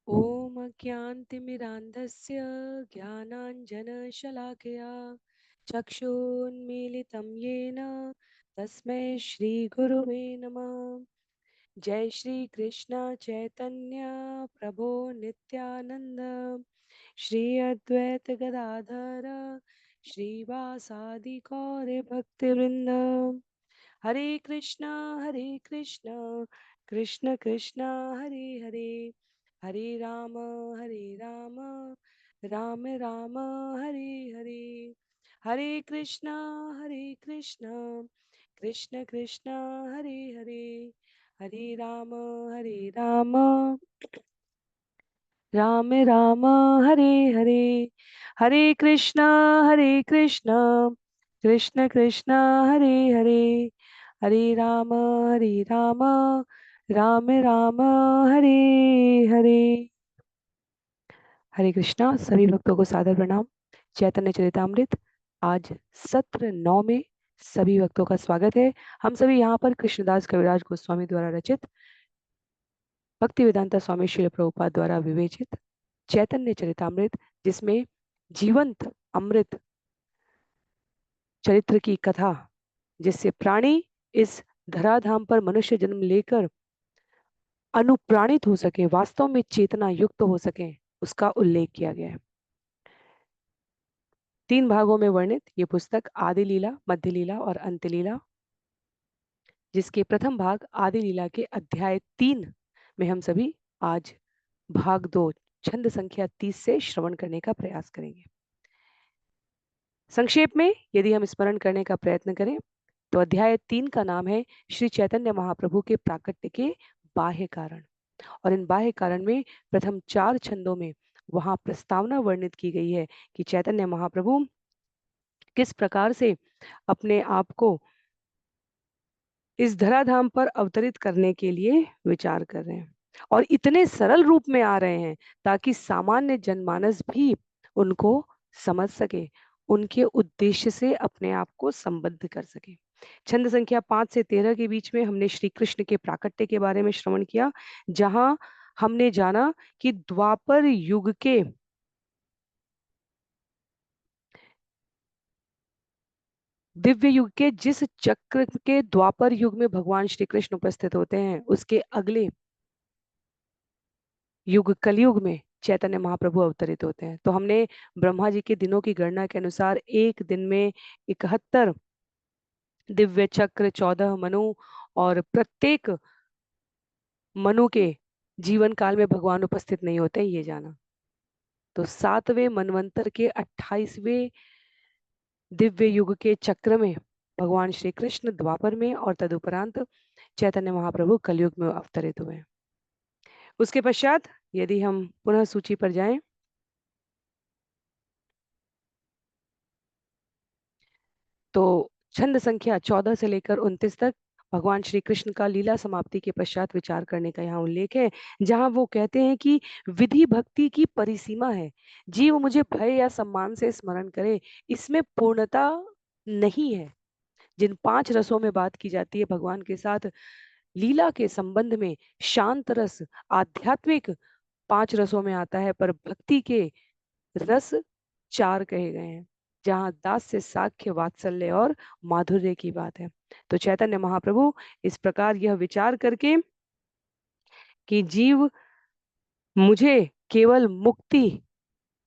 ॐ अज्ञानतिमिरान्धस्य ज्ञानाञ्जनशलाकया चक्षुन्मीलितं येन तस्मै श्रीगुरुवे नमः। जय श्री कृष्ण चैतन्य प्रभो नित्यानंद श्री अद्वैत गदाधर श्रीवासादि गौर भक्तवृंद। हरे कृष्णा कृष्ण कृष्णा हरे हरे, हरे राम राम राम हरे हरे। हरे कृष्णा कृष्ण कृष्णा हरे हरे, हरे राम राम राम हरे हरे। हरे कृष्णा कृष्ण कृष्णा हरे हरे, हरे राम राम राम हरे हरे। हरे कृष्णा। सभी भक्तों को सादर प्रणाम। चैतन्य चरितामृत आज सत्र 9 में सभी भक्तों का स्वागत है। हम सभी यहाँ पर कृष्णदास कविराज गोस्वामी द्वारा रचित, भक्ति वेदांता स्वामी श्रील प्रभुपाद द्वारा विवेचित चैतन्य चरितामृत, जिसमें जीवंत अमृत चरित्र की कथा, जिससे प्राणी इस धराधाम पर मनुष्य जन्म लेकर अनुप्राणित हो सके, वास्तव में चेतना युक्त हो सके, उसका उल्लेख किया गया है। 3 भागों में वर्णित ये पुस्तक आदि लीला, मध्य लीला और अंत लीला, जिसके प्रथम भाग आदि लीला के अध्याय 3 में हम सभी आज भाग 2 छंद संख्या 30 से श्रवण करने का प्रयास करेंगे। संक्षेप में यदि हम स्मरण करने का प्रयत्न करें तो अध्याय 3 का नाम है श्री चैतन्य महाप्रभु के प्राकट्य के बाह्य कारण, और इन बाह्य कारण में प्रथम 4 छंदों में वहां प्रस्तावना वर्णित की गई है कि चैतन्य महाप्रभु किस प्रकार से अपने आप को इस धराधाम पर अवतरित करने के लिए विचार कर रहे हैं, और इतने सरल रूप में आ रहे हैं ताकि सामान्य जनमानस भी उनको समझ सके, उनके उद्देश्य से अपने आप को संबद्ध कर सके। छंद संख्या 5 से 13 के बीच में हमने श्री कृष्ण के प्राकट्य के बारे में श्रवण किया, जहां हमने जाना कि द्वापर युग के दिव्य युग के जिस चक्र के द्वापर युग में भगवान श्री कृष्ण उपस्थित होते हैं, उसके अगले युग कलयुग में चैतन्य महाप्रभु अवतरित होते हैं। तो हमने ब्रह्मा जी के दिनों की गणना के अनुसार एक दिन में 71 दिव्य चक्र, 14 मनु, और प्रत्येक मनु के जीवन काल में भगवान उपस्थित नहीं होते, ये जाना। तो 7वें मनवंतर के 28वें दिव्य युग के चक्र में भगवान श्री कृष्ण द्वापर में, और तदुपरांत चैतन्य महाप्रभु कलयुग में अवतरित हुए। उसके पश्चात यदि हम पुनः सूची पर जाएं तो छंद संख्या 14 से लेकर 29 तक भगवान श्री कृष्ण का लीला समाप्ति के पश्चात विचार करने का यहाँ उल्लेख है, जहां वो कहते हैं कि विधि भक्ति की परिसीमा है, जीव मुझे भय या सम्मान से स्मरण करे, इसमें पूर्णता नहीं है। जिन 5 रसों में बात की जाती है भगवान के साथ लीला के संबंध में, शांत रस आध्यात्मिक 5 रसों में आता है, पर भक्ति के रस 4 कहे गए हैं, जहां दास्य, साख्य, वात्सल्य और माधुर्य की बात है। तो चैतन्य महाप्रभु इस प्रकार यह विचार करके कि जीव मुझे केवल मुक्ति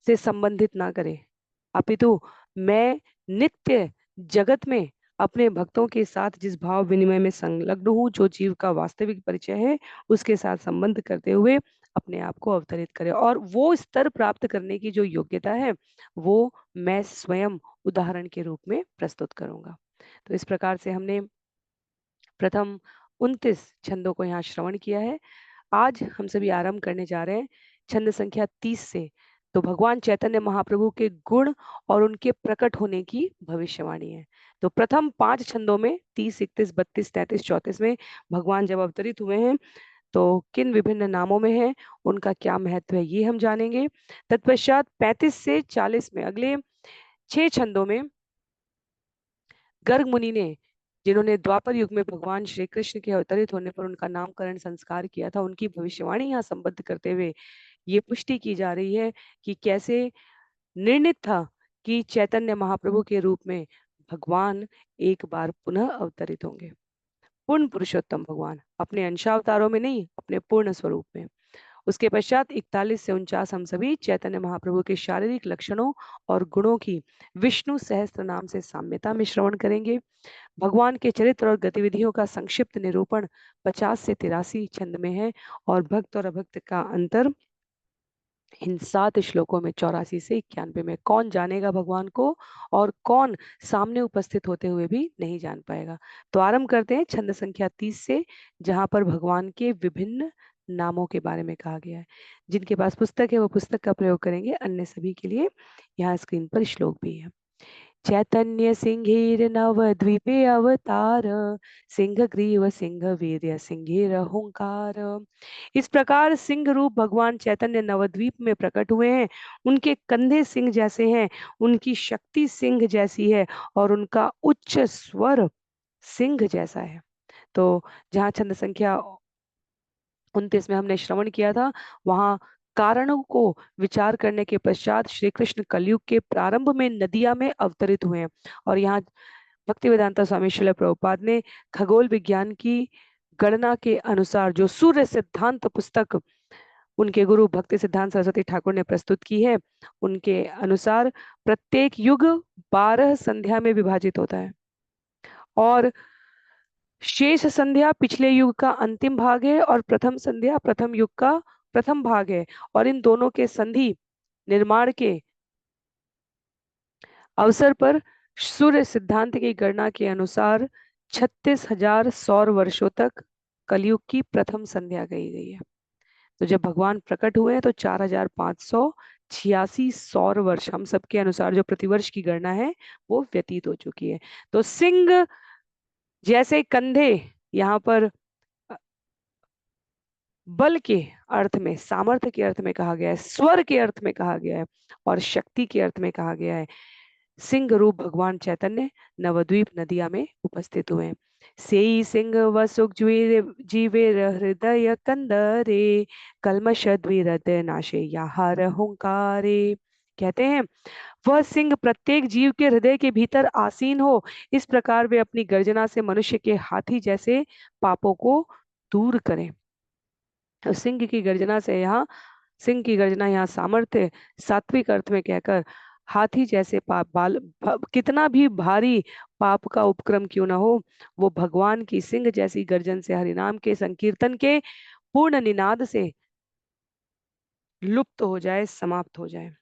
से संबंधित ना करे, अपितु मैं नित्य जगत में अपने भक्तों के साथ जिस भाव विनिमय में संलग्न हूँ, जो जीव का वास्तविक परिचय है, उसके साथ संबंध करते हुए अपने आप को अवतरित करे, और वो स्तर प्राप्त करने की जो योग्यता है वो मैं स्वयं उदाहरण के रूप में प्रस्तुत करूंगा। तो इस प्रकार से हमने प्रथम 29 छंदों को यहाँ श्रवण किया है। आज हम सभी आरंभ करने जा रहे हैं छंद संख्या 30 से। तो भगवान चैतन्य महाप्रभु के गुण और उनके प्रकट होने की भविष्यवाणी है। तो प्रथम 5 छंदों में 30, 31, 32, 33, 34 में भगवान जब अवतरित हुए हैं तो किन विभिन्न नामों में है, उनका क्या महत्व है, ये हम जानेंगे। तत्पश्चात 35 से 40 में अगले 6 छंदों में गर्ग मुनि ने, जिन्होंने द्वापर युग में भगवान श्री कृष्ण के अवतरित होने पर उनका नामकरण संस्कार किया था, उनकी भविष्यवाणी यहाँ संबद्ध करते हुए ये पुष्टि की जा रही है कि कैसे निर्णित था कि चैतन्य महाप्रभु के रूप में भगवान एक बार पुनः अवतरित होंगे। पूर्ण पुरुषोत्तम भगवान अपने अंशावतारों में नहीं, अपने पूर्ण स्वरूप में। उसके पश्चात 41 से 49 हम सभी चैतन्य महाप्रभु के शारीरिक लक्षणों और गुणों की विष्णु सहस्त्र नाम से साम्यता में श्रवण करेंगे। भगवान के चरित्र और गतिविधियों का संक्षिप्त निरूपण 50 से 83 छंद में है और भक्त और अभक्त का अंतर इन 7 श्लोकों में 84 से 91 में। कौन जानेगा भगवान को और कौन सामने उपस्थित होते हुए भी नहीं जान पाएगा। तो आरंभ करते हैं छंद संख्या 30 से, जहां पर भगवान के विभिन्न नामों के बारे में कहा गया है। जिनके पास पुस्तक है वो पुस्तक का प्रयोग करेंगे, अन्य सभी के लिए यहाँ स्क्रीन पर श्लोक भी है। चैतन्य सिंहेर नवद्वीपे अवतार, सिंह ग्रीव सिंह वीर्य सिंहेर हुंकार। इस प्रकार सिंह रूप भगवान चैतन्य नवद्वीप में प्रकट हुए हैं। उनके कंधे सिंह जैसे हैं, उनकी शक्ति सिंह जैसी है और उनका उच्च स्वर सिंह जैसा है। तो जहाँ छंद संख्या 29 में हमने श्रवण किया था, वहां कारणों को विचार करने के पश्चात श्री कृष्ण कलयुग के प्रारंभ में नदिया में अवतरित हुए हैं। और यहाँ भक्ति वेदांता स्वामी श्रील प्रभुपाद ने खगोल विज्ञान की गणना के अनुसार जो सूर्य सिद्धांत पुस्तक उनके गुरु भक्ति सिद्धांत सरस्वती ठाकुर ने प्रस्तुत की है, उनके अनुसार प्रत्येक युग 12 संध्या में विभाजित होता है और शेष संध्या पिछले युग का अंतिम भाग है और प्रथम संध्या प्रथम युग का प्रथम भाग है। और इन दोनों के संधि निर्माण के अवसर पर सूर्य सिद्धांत की गणना के अनुसार 36,000 सौर वर्षों तक कलयुग की प्रथम संध्या गई गई है। तो जब भगवान प्रकट हुए हैं तो 4,586 सौर वर्ष हम सबके अनुसार जो प्रतिवर्ष की गणना है वो व्यतीत हो चुकी है। तो सिंह जैसे कंधे यहाँ पर बल के अर्थ में, सामर्थ्य के अर्थ में कहा गया है, स्वर के अर्थ में कहा गया है और शक्ति के अर्थ में कहा गया है। सिंह रूप भगवान चैतन्य नवद्वीप नदिया में उपस्थित हुए। सेई सिंह वसुक जीवे हृदय कंदरे, कलमश द्विरद नाशे याहार हुंकारे। कहते हैं वह सिंह प्रत्येक जीव के हृदय के भीतर आसीन हो, इस प्रकार वे अपनी गर्जना से मनुष्य के हाथी जैसे पापों को दूर करें। तो सिंह की गर्जना से यहाँ, सिंह की गर्जना यहाँ सामर्थ्य सात्विक अर्थ में कहकर हाथी जैसे पाप कितना भी भारी पाप का उपक्रम क्यों ना हो, वो भगवान की सिंह जैसी गर्जन से, हरिनाम के संकीर्तन के पूर्ण निनाद से लुप्त हो जाए, समाप्त हो जाए।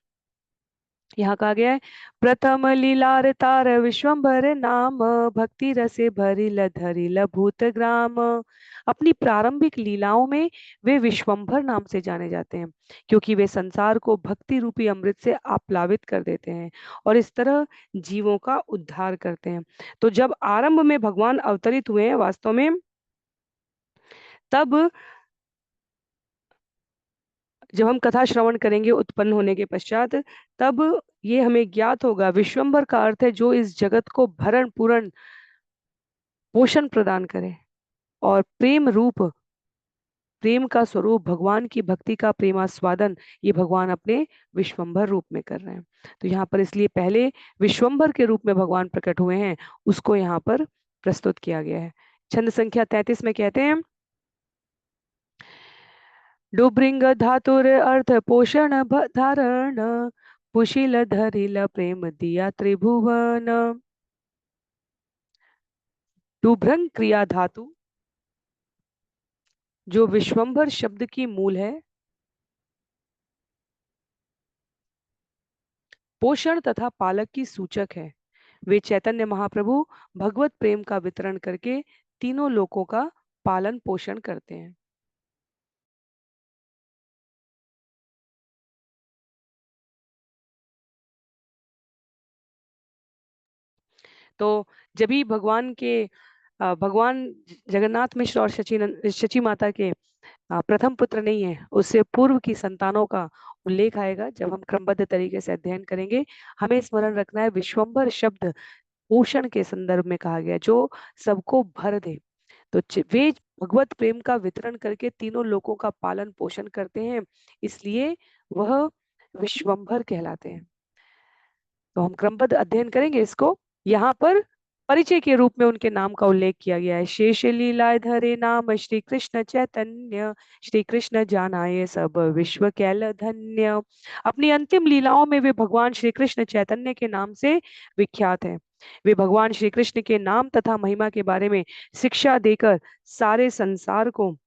यहाँ कहा गया है प्रथम लीलार तार विश्वम्भर नाम, भक्ति रसे भरिल धरिल भूत ग्राम। अपनी प्रारंभिक लीलाओं में वे विश्वम्भर नाम से जाने जाते हैं क्योंकि वे संसार को भक्ति रूपी अमृत से आप्लावित कर देते हैं और इस तरह जीवों का उद्धार करते हैं। तो जब आरंभ में भगवान अवतरित हुए हैं वास्तव में, तब जब हम कथा श्रवण करेंगे उत्पन्न होने के पश्चात, तब ये हमें ज्ञात होगा। विश्वम्भर का अर्थ है जो इस जगत को भरण पूर्ण पोषण प्रदान करे और प्रेम रूप, प्रेम का स्वरूप, भगवान की भक्ति का प्रेमास्वादन ये भगवान अपने विश्वम्भर रूप में कर रहे हैं। तो यहाँ पर इसलिए पहले विश्वम्भर के रूप में भगवान प्रकट हुए हैं, उसको यहाँ पर प्रस्तुत किया गया है। छंद संख्या 33 में कहते हैं डुब्रिंग धातुर अर्थ पोषण धारण, पुशिल धरिल प्रेम दिया त्रिभुवन। डुभ्रंग क्रिया धातु जो विश्वम्भर शब्द की मूल है, पोषण तथा पालक की सूचक है। वे चैतन्य महाप्रभु भगवत प्रेम का वितरण करके तीनों लोकों का पालन पोषण करते हैं। तो जब भी भगवान के भगवान जगन्नाथ मिश्र और शची माता के प्रथम पुत्र नहीं है, उससे पूर्व की संतानों का उल्लेख आएगा जब हम क्रमबद्ध तरीके से अध्ययन करेंगे। हमें स्मरण रखना है विश्वम्भर शब्द पोषण के संदर्भ में कहा गया, जो सबको भर दे। तो वे भगवत प्रेम का वितरण करके तीनों लोकों का पालन पोषण करते हैं, इसलिए वह विश्वम्भर कहलाते हैं। तो हम क्रमबद्ध अध्ययन करेंगे इसको। यहाँ पर परिचय के रूप में उनके नाम का उल्लेख किया गया है। शेष लीलाय धरे नाम श्री कृष्ण चैतन्य, श्री कृष्ण जानाए सब विश्व कैल धन्य। अपनी अंतिम लीलाओं में वे भगवान श्री कृष्ण चैतन्य के नाम से विख्यात हैं। वे भगवान श्री कृष्ण के नाम तथा महिमा के बारे में शिक्षा देकर सारे संसार को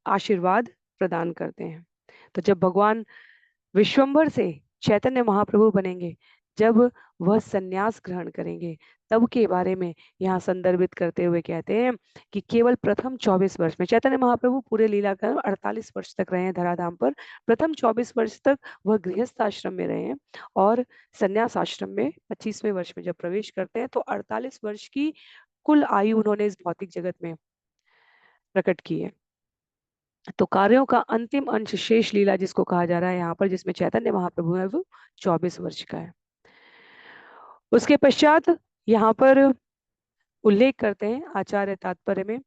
आशीर्वाद प्रदान करते हैं। तो जब भगवान विश्वंभर से चैतन्य महाप्रभु बनेंगे, जब वह सन्यास ग्रहण करेंगे, तब के बारे में यहाँ संदर्भित करते हुए कहते हैं कि केवल प्रथम 24 वर्ष में चैतन्य महाप्रभु पूरे लीला काल 48 वर्ष तक रहे हैं धराधाम पर। प्रथम 24 वर्ष तक वह गृहस्थ आश्रम में रहे हैं और सन्यास आश्रम में 25वें वर्ष में जब प्रवेश करते हैं तो 48 वर्ष की कुल आयु उन्होंने इस भौतिक जगत में प्रकट की है। तो कार्यों का अंतिम अंश शेष लीला जिसको कहा जा रहा है यहाँ पर, जिसमें चैतन्य महाप्रभु है, वो 24 वर्ष का है। उसके पश्चात यहाँ पर उल्लेख करते हैं आचार्य तात्पर्य में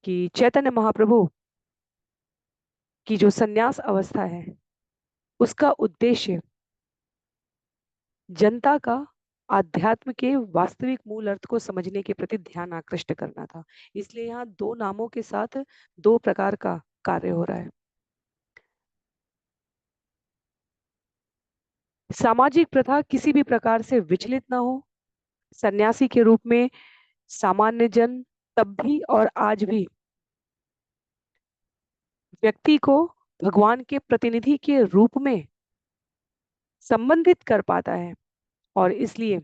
कि चैतन्य महाप्रभु की जो सन्यास अवस्था है उसका उद्देश्य जनता का आध्यात्म के वास्तविक मूल अर्थ को समझने के प्रति ध्यान आकृष्ट करना था। इसलिए यहाँ दो नामों के साथ दो प्रकार का कार्य हो रहा है। सामाजिक प्रथा किसी भी प्रकार से विचलित ना हो, सन्यासी के रूप में सामान्य जन तब भी और आज भी व्यक्ति को भगवान के प्रतिनिधि के रूप में संबंधित कर पाता है, और इसलिए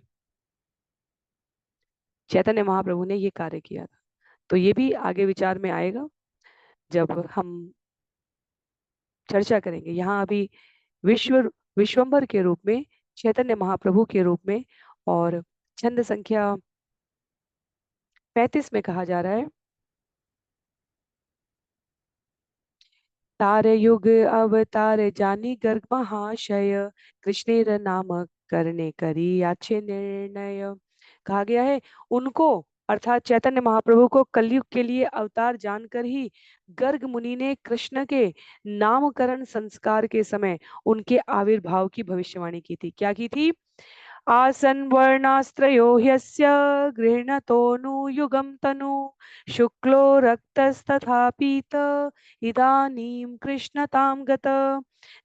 चैतन्य महाप्रभु ने ये कार्य किया था। तो ये भी आगे विचार में आएगा जब हम चर्चा करेंगे। यहाँ अभी विश्वम्भर के रूप में, चैतन्य महाप्रभु के रूप में, और छंद संख्या 35 में कहा जा रहा है, तार युग अवतार जानी गर्ग महाशय, कृष्णेर नाम करने करी अच्छे निर्णय। कहा गया है उनको, अर्थात चैतन्य महाप्रभु को कलयुग के लिए अवतार जानकर ही गर्ग मुनि ने कृष्ण के नामकरण संस्कार के समय उनके आविर्भाव की भविष्यवाणी की थी। क्या की थी? आसन वर्णास्त्रयो ह्यस्य गृह्णतोऽनुयुगं तनु, शुक्लो रक्तस्तथा पीत इदानीं कृष्णतां गत।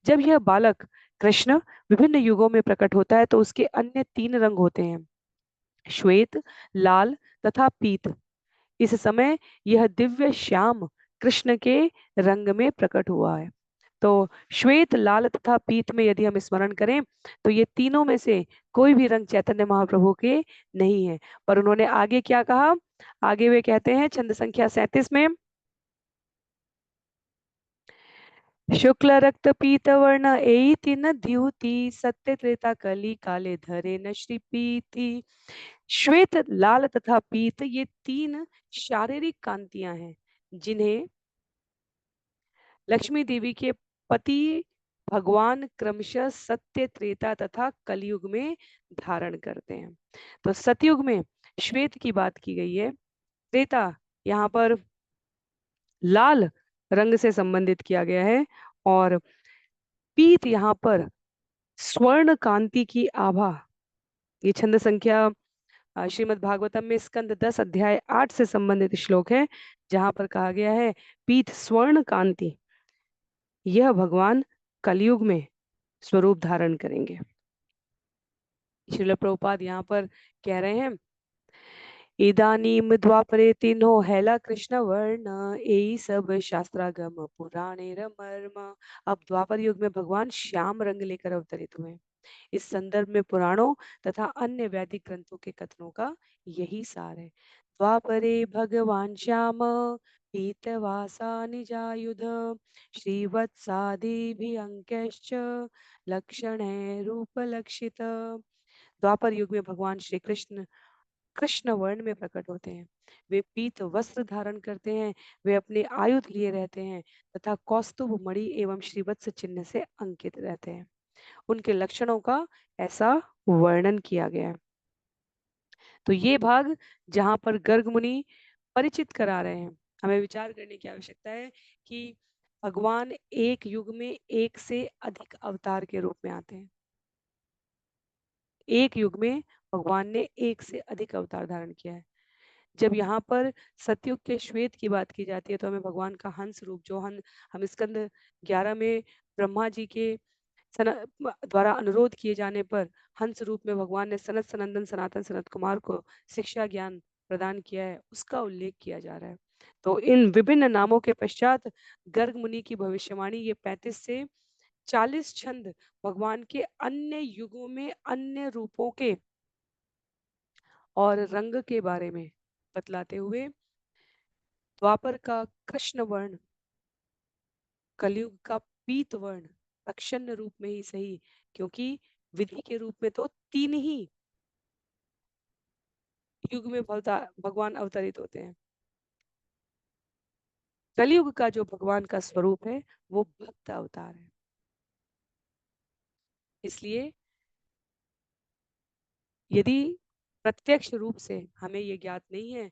जब यह बालक कृष्ण विभिन्न युगों में प्रकट होता है तो उसके अन्य तीन रंग होते हैं, श्वेत, लाल तथा पीत। इस समय यह दिव्य श्याम कृष्ण के रंग में प्रकट हुआ है। तो श्वेत, लाल तथा पीत में यदि हम स्मरण करें तो ये तीनों में से कोई भी रंग चैतन्य महाप्रभु के नहीं है। पर उन्होंने आगे क्या कहा? आगे वे कहते हैं छंद संख्या 37 में, शुक्ल रक्त पीत वर्ण एति न द्युति, सत्य त्रेता कली काले धरे न श्रीपीति। श्वेत, लाल तथा पीत ये तीन शारीरिक कांतियां हैं जिन्हें लक्ष्मी देवी के पति भगवान क्रमशः सत्य, त्रेता तथा कलयुग में धारण करते हैं। तो सतयुग में श्वेत की बात की गई है, त्रेता यहाँ पर लाल रंग से संबंधित किया गया है, और पीत यहाँ पर स्वर्ण कांति की आभा। ये छंद संख्या श्रीमद् भागवतम में स्कंद 10 अध्याय 8 से संबंधित श्लोक है, जहां पर कहा गया है पीत स्वर्ण कांति, यह भगवान कलयुग में स्वरूप धारण करेंगे। श्रील प्रभुपाद यहाँ पर कह रहे हैं, इदानीम द्वापरे तीन्हो हैला कृष्ण वर्ण, यही सब शास्त्रागम पुराणे मर्म। अब द्वापर युग में भगवान श्याम रंग लेकर अवतरित हुए। इस संदर्भ में पुराणों तथा अन्य वैदिक ग्रंथों के कथनों का यही सार है। द्वापरे भगवान श्याम पीतवासा निजायुध, श्रीवत्सादिभिअंकश्च लक्षण रूप लक्षित। द्वापर युग में भगवान श्री कृष्ण कृष्ण वर्ण में प्रकट होते हैं। वे पीत वस्त्र धारण करते हैं, वे अपने आयुध लिए रहते हैं तथा कौस्तुभ मणि एवं श्रीवत्स चिन्ह से अंकित रहते हैं। उनके लक्षणों का ऐसा वर्णन किया गया है। तो ये भाग जहां पर गर्ग मुनि परिचित करा रहे हैं। हमें विचार करने की आवश्यकता है कि भगवान एक युग में एक से अधिक अवतार के रूप में आते हैं। एक युग में भगवान ने एक से अधिक अवतार धारण किया है। जब यहाँ पर सतयुग के श्वेत की बात की जाती है तो हमें भगवान का हंस रूप जो हम स्कंद 11 में ब्रह्मा जी के द्वारा अनुरोध किए जाने पर हंस रूप में भगवान ने सनत सनंदन सनातन सनत कुमार को शिक्षा ज्ञान प्रदान किया है, उसका उल्लेख किया जा रहा है। तो इन विभिन्न नामों के पश्चात गर्ग मुनि की भविष्यवाणी ये 35 से 40 छंद भगवान के अन्य युगों में अन्य रूपों के और रंग के बारे में बतलाते हुए द्वापर का कृष्ण वर्ण, कलयुग का पीत वर्ण, प्रच्छन्न रूप में ही सही, क्योंकि विधि के रूप में तो 3 ही युग में भगवान अवतरित होते हैं। कलयुग का जो भगवान का स्वरूप है वो भक्त अवतार है। इसलिए यदि प्रत्यक्ष रूप से हमें ये ज्ञात नहीं है,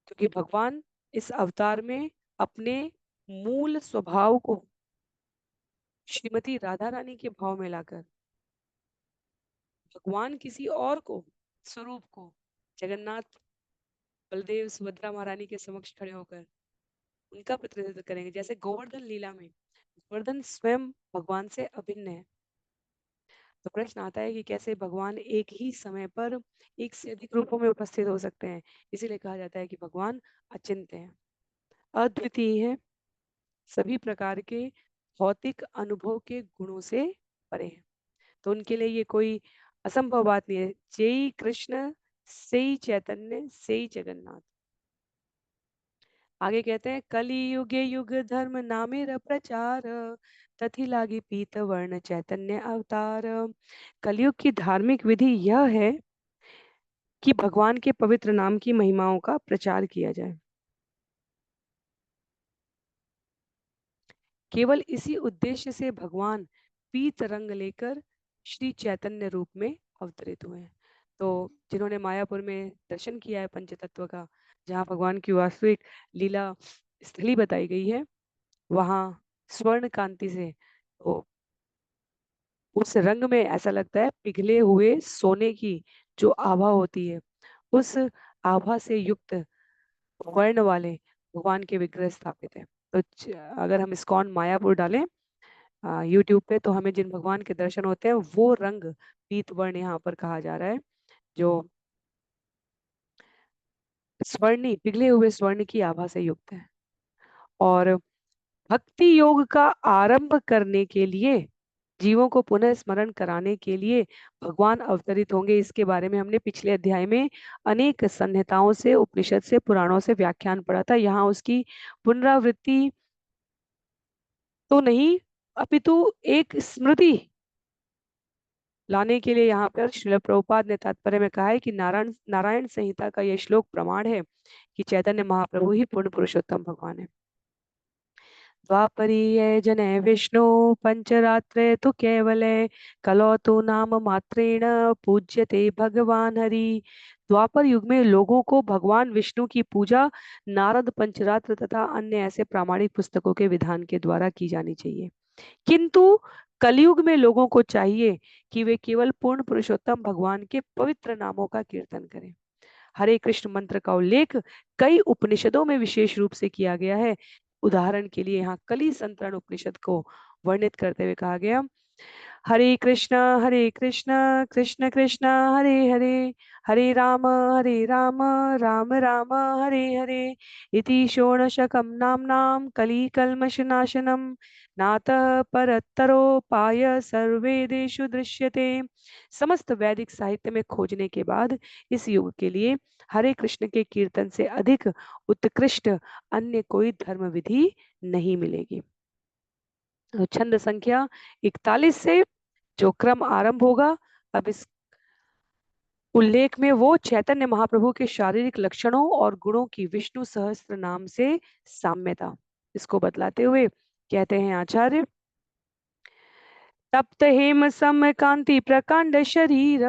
क्योंकि भगवान इस अवतार में अपने मूल स्वभाव को श्रीमती राधा रानी के भाव में लाकर भगवान किसी और को स्वरूप को जगन्नाथ बलदेव सुभद्रा महारानी के समक्ष खड़े होकर उनका प्रतिनिधित्व करेंगे। जैसे गोवर्धन लीला में गोवर्धन स्वयं भगवान से अभिन्न है। तो प्रश्न आता है कि कैसे भगवान एक ही समय पर एक से अधिक रूपों में उपस्थित हो सकते हैं। इसीलिए कहा जाता है कि भगवान अचिंत्य है, अद्वितीय है, सभी प्रकार के भौतिक अनुभव के गुणों से परे है। तो उनके लिए ये कोई असंभव बात नहीं है। जय कृष्ण से चैतन्य से जगन्नाथ। आगे कहते हैं कली युगे युग धर्म नामेर प्रचार तथि लागी पीत वर्ण चैतन्य अवतार। कलयुग की धार्मिक विधि यह है कि भगवान के पवित्र नाम की महिमाओं का प्रचार किया जाए। केवल इसी उद्देश्य से भगवान पीत रंग लेकर श्री चैतन्य रूप में अवतरित हुए हैं। तो जिन्होंने मायापुर में दर्शन किया है पंचतत्व का, जहाँ भगवान की वास्तविक लीला स्थली बताई गई है, वहाँ स्वर्ण कांति से तो उस रंग में ऐसा लगता है पिघले हुए सोने की जो आभा होती है, उस आभा से युक्त वर्ण वाले भगवान के विग्रह स्थापित है। तो अगर हम इस्कॉन मायापुर डालें यूट्यूब पे, तो हमें जिन भगवान के दर्शन होते हैं वो रंग पीत वर्ण यहाँ पर कहा जा रहा है, जो स्वर्णी पिघले हुए स्वर्ण की आभा से युक्त है। और भक्ति योग का आरंभ करने के लिए, जीवों को पुनः स्मरण कराने के लिए भगवान अवतरित होंगे। इसके बारे में हमने पिछले अध्याय में अनेक संहिताओं से, उपनिषद से, पुराणों से व्याख्यान पढ़ा था। यहाँ उसकी पुनरावृत्ति तो नहीं, अपितु एक स्मृति लाने के लिए यहाँ पर श्रील प्रभुपाद ने तात्पर्य में कहा है कि नारायण नारायण संहिता का यह श्लोक प्रमाण है कि चैतन्य महाप्रभु ही पूर्ण पुरुषोत्तम भगवान है। द्वापरीये जने विष्णु पंचरात्रे तु केवले कलौ तो नाम मात्रेण पूज्यते भगवान हरि। द्वापर युग में लोगों को भगवान विष्णु की पूजा नारद पंचरात्र तथा अन्य ऐसे प्रामाणिक पुस्तकों के विधान के द्वारा की जानी चाहिए, किंतु कलयुग में लोगों को चाहिए कि वे केवल पूर्ण पुरुषोत्तम भगवान के पवित्र नामों का कीर्तन करें। हरे कृष्ण मंत्र का उल्लेख कई उपनिषदों में विशेष रूप से किया गया है। उदाहरण के लिए यहाँ कली संतरण उपनिषद को वर्णित करते हुए कहा गया, हरे कृष्ण कृष्ण कृष्ण हरे हरे, हरे राम राम राम हरे हरे, इति षोडशकं नाम्नां कलिकल्मषनाशनं नातः परतरोपाय सर्वेदेषु दृश्यते। समस्त वैदिक साहित्य में खोजने के बाद इस युग के लिए हरे कृष्ण के कीर्तन से अधिक उत्कृष्ट अन्य कोई धर्म विधि नहीं मिलेगी। तो छंद संख्या 41 से जो क्रम आरंभ होगा, अब इस उल्लेख में वो चैतन्य महाप्रभु के शारीरिक लक्षणों और गुणों की विष्णु सहस्त्र नाम से साम्यता, इसको बतलाते हुए कहते हैं आचार्य, तप्त हेम सम कांति प्रकांड शरीर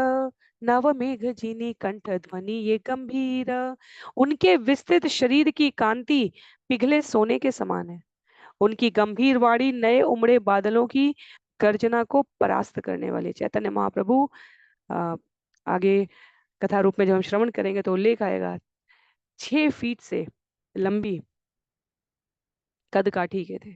नव मेघ जिनी कंठ ध्वनि ये गंभीर। उनके विस्तृत शरीर की कांति पिघले सोने के समान है। उनकी गंभीर वाणी नए उमड़े बादलों की गर्जना को परास्त करने वाली। चैतन्य महाप्रभु आ, आगे कथा रूप में जब हम श्रवण करेंगे तो उल्लेख आएगा, 6 फीट से लंबी कद काठी के थे।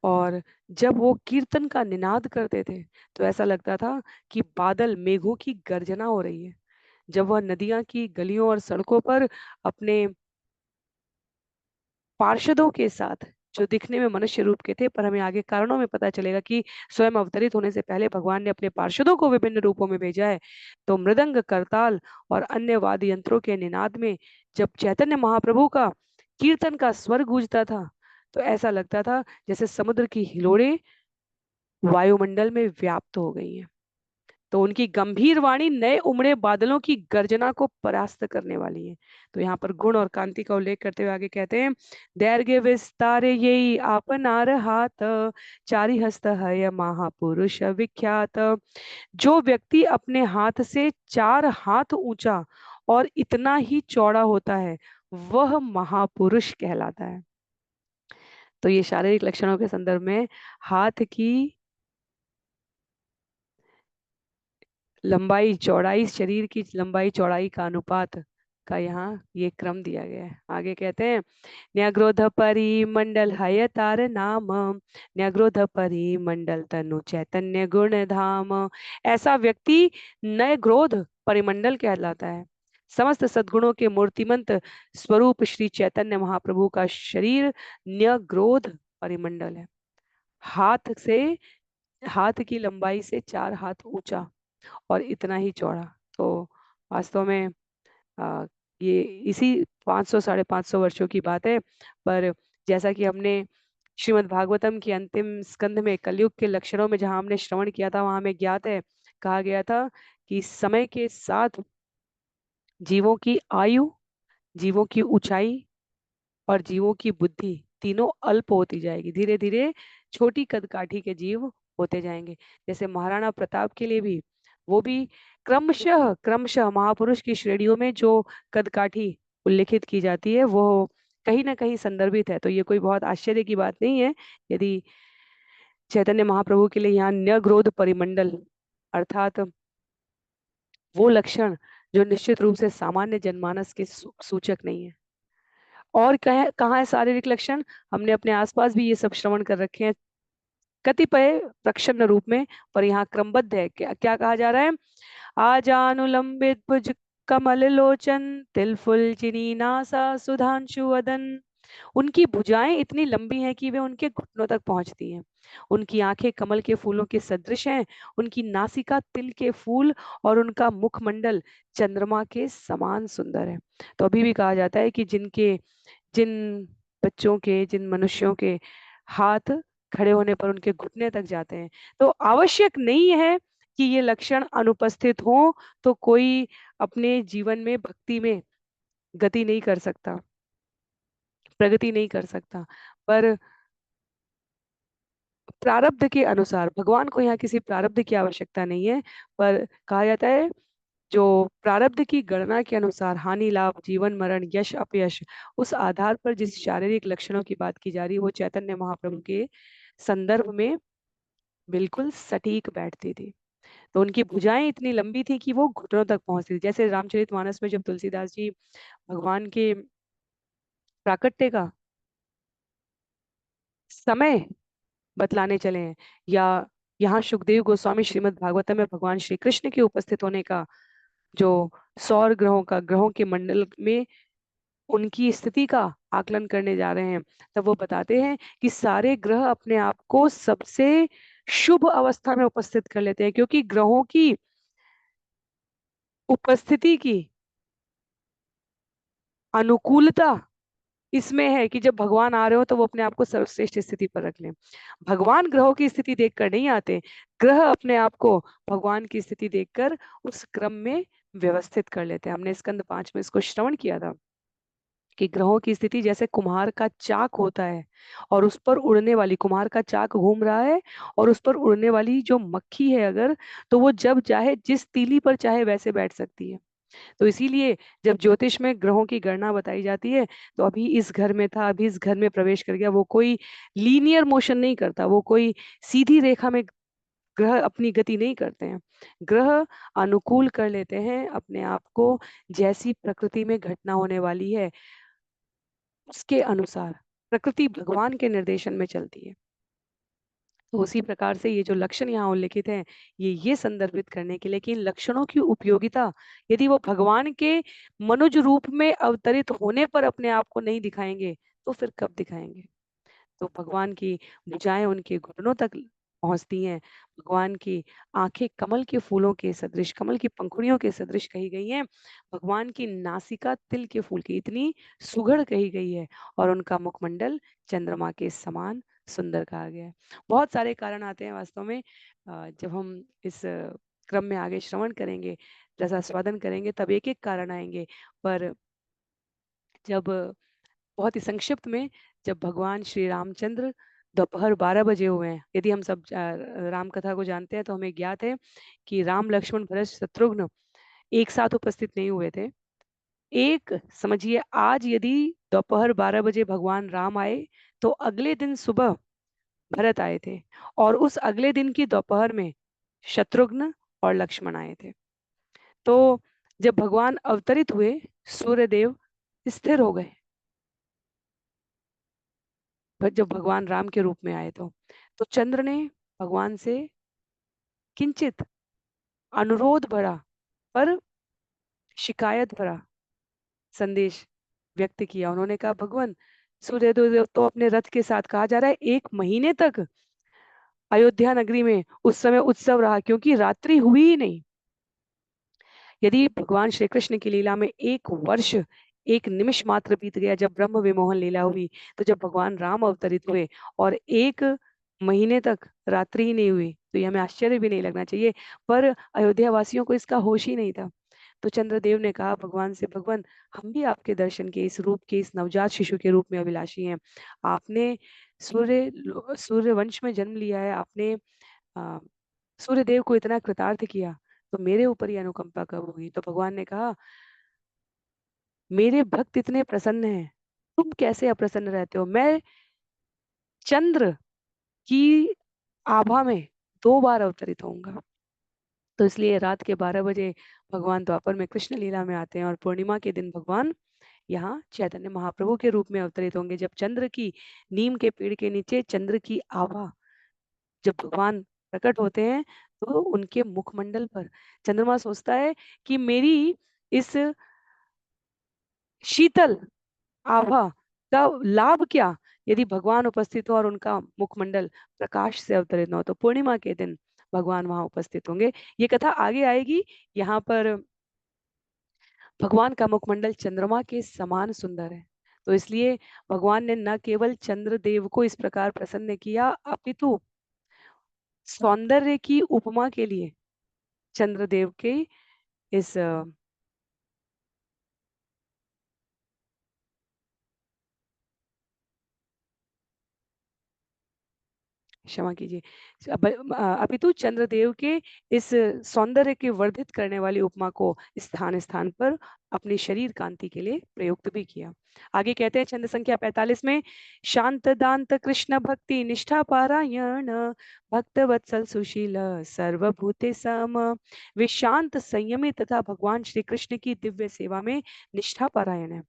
और जब वो कीर्तन का निनाद करते थे तो ऐसा लगता था कि बादल मेघों की गर्जना हो रही है। जब वह नदियां की गलियों और सड़कों पर अपने पार्षदों के साथ, जो दिखने में मनुष्य रूप के थे पर हमें आगे कारणों में पता चलेगा कि स्वयं अवतरित होने से पहले भगवान ने अपने पार्षदों को विभिन्न रूपों में भेजा है, तो मृदंग, करताल और अन्य वाद्य यंत्रों के निनाद में जब चैतन्य महाप्रभु का कीर्तन का स्वर गूंजता था तो ऐसा लगता था जैसे समुद्र की हिलोरें वायुमंडल में व्याप्त हो गई हैं। तो उनकी गंभीर वाणी नए उमड़े बादलों की गर्जना को परास्त करने वाली है। तो यहाँ पर गुण और कांति का उल्लेख करते हुए आगे कहते हैं, दैर्घ्य विस्तार यही आपनार हाथ, चारि हस्त है महापुरुष विख्यात। जो व्यक्ति अपने हाथ से 4 हाथ ऊंचा और इतना ही चौड़ा होता है वह महापुरुष कहलाता है। तो ये शारीरिक लक्षणों के संदर्भ में हाथ की लंबाई चौड़ाई, शरीर की लंबाई चौड़ाई का अनुपात का यहाँ ये क्रम दिया गया है। आगे कहते हैं, न्यग्रोध परिमंडल हय तार नाम, न्यग्रोध परिमंडल तनु चैतन्य गुण धाम। ऐसा व्यक्ति नय ग्रोध परिमंडल कहलाता है। समस्त सद्गुणों के मूर्तिमंत स्वरूप श्री चैतन्य महाप्रभु का शरीर न्यग्रोध परिमंडल है। हाथ से, हाथ की लंबाई से 4 हाथ ऊंचा और इतना ही चौड़ा। तो वास्तव में आ, ये इसी 500 साढ़े 500 वर्षों की बात है। पर जैसा कि हमने श्रीमद् भागवतम की अंतिम स्कंध में कलयुग के लक्षणों में जहां हमने श्रवण किया था वहां हमें ज्ञात है, कहा गया था कि समय के साथ जीवों की आयु, जीवों की ऊंचाई और जीवों की बुद्धि तीनों अल्प होती जाएगी। धीरे धीरे छोटी कदकाठी के जीव होते जाएंगे। जैसे महाराणा प्रताप के लिए भी, वो भी क्रमशः क्रमशः महापुरुष की श्रेणियों में जो कदकाठी उल्लेखित की जाती है वो कहीं ना कहीं संदर्भित है। तो ये कोई बहुत आश्चर्य की बात नहीं है यदि चैतन्य महाप्रभु के लिए यहाँ न्यग्रोध परिमंडल अर्थात वो लक्षण जो निश्चित रूप से सामान्य जनमानस के सूचक नहीं है। और कहाँ है शारीरिक लक्षण? हमने अपने आसपास भी ये सब श्रवण कर रखे हैं कतिपय प्रच्छन्न रूप में, पर यहाँ क्रमबद्ध है। क्या क्या कहा जा रहा है? आजानुलंबित भुज कमल लोचन, तिलफुल चिनी नासा सुधांशु वदन। उनकी भुजाएं इतनी लंबी हैं कि वे उनके घुटनों तक पहुंचती हैं। उनकी आंखें कमल के फूलों के सदृश हैं, उनकी नासिका तिल के फूल और उनका मुखमंडल चंद्रमा के समान सुंदर है। तो अभी भी कहा जाता है कि जिन बच्चों के, जिन मनुष्यों के हाथ खड़े होने पर उनके घुटने तक जाते हैं, तो आवश्यक नहीं है कि ये लक्षण अनुपस्थित हो तो कोई अपने जीवन में भक्ति में गति नहीं कर सकता, प्रगति नहीं कर सकता। पर प्रारब्ध के अनुसार, भगवान को यहाँ किसी प्रारब्ध की आवश्यकता नहीं है, पर कहा जाता है जो प्रारब्ध की गणना के अनुसार हानि लाभ, जीवन मरण, यश अपयश, उस आधार पर जिस शारीरिक लक्षणों की बात की जा रही है वो चैतन्य महाप्रभु के संदर्भ में बिल्कुल सटीक बैठती थी। तो उनकी भुजाएं इतनी लंबी थी कि वो घुटनों तक पहुंचती थी। जैसे रामचरितमानस में जब तुलसीदास जी भगवान के प्राकट्य का समय बतलाने चले हैं, या यहाँ सुखदेव गोस्वामी श्रीमद् भागवतम में भगवान श्री कृष्ण के उपस्थित होने का जो सौर ग्रहों का, ग्रहों के मंडल में उनकी स्थिति का आकलन करने जा रहे हैं, तब वो बताते हैं कि सारे ग्रह अपने आप को सबसे शुभ अवस्था में उपस्थित कर लेते हैं, क्योंकि ग्रहों की उपस्थिति की अनुकूलता इसमें है कि जब भगवान आ रहे हो तो वो अपने आप को सर्वश्रेष्ठ स्थिति पर रख लें। भगवान ग्रहों की स्थिति देखकर नहीं आते, ग्रह अपने आप को भगवान की स्थिति देखकर उस क्रम में व्यवस्थित कर लेते हैं। हमने स्कंद 5 में इसको श्रवण किया था। कि ग्रहों की स्थिति जैसे कुम्हार का चाक होता है और उस पर उड़ने वाली, कुम्हार का चाक घूम रहा है और उस पर उड़ने वाली जो मक्खी है अगर, तो वो जब चाहे जिस तीली पर चाहे वैसे बैठ सकती है। तो इसीलिए जब ज्योतिष में ग्रहों की गणना बताई जाती है, तो अभी इस घर में था, अभी इस घर में प्रवेश कर गया, वो कोई लीनियर मोशन नहीं करता, वो कोई सीधी रेखा में ग्रह अपनी गति नहीं करते हैं। ग्रह अनुकूल कर लेते हैं अपने आप को, जैसी प्रकृति में घटना होने वाली है उसके अनुसार। प्रकृति भगवान के निर्देशन में चलती है। तो उसी प्रकार से ये जो लक्षण यहाँ उल्लिखित हैं, ये संदर्भित करने के लिए कि इन लक्षणों की उपयोगिता यदि वो भगवान के मनुज रूप में अवतरित होने पर अपने आप को नहीं दिखाएँगे, तो फिर कब दिखाएँगे? तो भगवान की भुजाएँ उनके घुटनों तक पहुँचती हैं। भगवान की आँखें कमल के फूलों के सदृश, कमल की पंखुड़ियों के सदृश कही गई हैं। भगवान की नासिका तिल के फूल की इतनी सुघड़ कही गई है और उनका मुखमंडल चंद्रमा के समान सुंदर कहा गया है। बहुत सारे कारण आते हैं वास्तव में। जब हम इस क्रम में आगे श्रवण करेंगे, रसास्वादन करेंगे तब एक-एक कारण आएँगे। पर जब बहुत ही संक्षिप्त में जब भगवान श्री रामचंद्र दोपहर 12 बजे हुए हैं, यदि हम सब राम कथा को जानते हैं तो हमें ज्ञात है कि राम, लक्ष्मण, भरत, शत्रुघ्न एक साथ उपस्थित नहीं हुए थे। एक समझिए आज यदि दोपहर 12 बजे भगवान राम आए, तो अगले दिन सुबह भरत आए थे और उस अगले दिन की दोपहर में शत्रुघ्न और लक्ष्मण आए थे। तो जब भगवान अवतरित हुए, सूर्यदेव स्थिर हो गए। जब भगवान राम के रूप में आए तो चंद्र ने भगवान से किंचित अनुरोध भरा पर शिकायत भरा संदेश व्यक्त किया। उन्होंने कहा भगवान सूर्यदेव तो अपने रथ के साथ कहा जा रहा है 1 महीने तक अयोध्या नगरी में उस समय उत्सव रहा क्योंकि रात्रि हुई ही नहीं। यदि भगवान श्री कृष्ण की लीला में 1 वर्ष, 1 निमिष मात्र बीत गया जब ब्रह्म विमोहन लीला हुई, तो जब भगवान राम अवतरित हुए और 1 महीने तक रात्रि ही नहीं हुई, तो ये हमें आश्चर्य भी नहीं लगना चाहिए। पर अयोध्या वासियों को इसका होश ही नहीं था। तो चंद्रदेव ने कहा भगवान से, भगवान हम भी आपके दर्शन के इस रूप के, इस नवजात शिशु के रूप में अभिलाषी हैं। आपने सूर्यवंश में जन्म लिया है, आपने अ, सूर्यदेव को इतना कृतार्थ किया, तो मेरे ऊपर ये अनुकंपा कब होगी? तो भगवान ने कहा, मेरे भक्त इतने प्रसन्न हैं, तुम कैसे अप्रसन्न रहते हो? मैं चंद्र की आभा में 2 बार अवतरित होऊँगा। तो इसलिए रात के 12 बजे भगवान द्वापर में कृष्ण लीला में आते हैं और पूर्णिमा के दिन भगवान यहाँ चैतन्य महाप्रभु के रूप में अवतरित होंगे। जब चंद्र की नीम के पेड़ के नीचे चंद्र की आभा जब भगवान प्रकट होते हैं, तो उनके मुखमंडल पर चंद्रमा सोचता है कि मेरी इस शीतल आभा का लाभ क्या यदि भगवान उपस्थित हो और उनका मुखमंडल प्रकाश से अवतरित न हो। तो पूर्णिमा के दिन भगवान वहां उपस्थित होंगे। ये कथा आगे आएगी। यहाँ पर भगवान का मुखमंडल चंद्रमा के समान सुंदर है। तो इसलिए भगवान ने न केवल चंद्रदेव को इस प्रकार प्रसन्न किया, अपितु सौंदर्य की उपमा के लिए चंद्रदेव के इस क्षमा कीजिए। अपितु चंद्रदेव के इस सौंदर्य के वर्धित करने वाली उपमा को स्थान-स्थान पर अपनी शरीर कांति के लिए प्रयुक्त भी किया। आगे कहते हैं छंद संख्या 45 में शांत दांत कृष्ण भक्ति निष्ठा पारायण भक्त वत्सल सुशील सर्वभूते सम। वे शांत संयमी तथा भगवान श्री कृष्ण की दिव्य सेवा में निष्ठा पारायण है।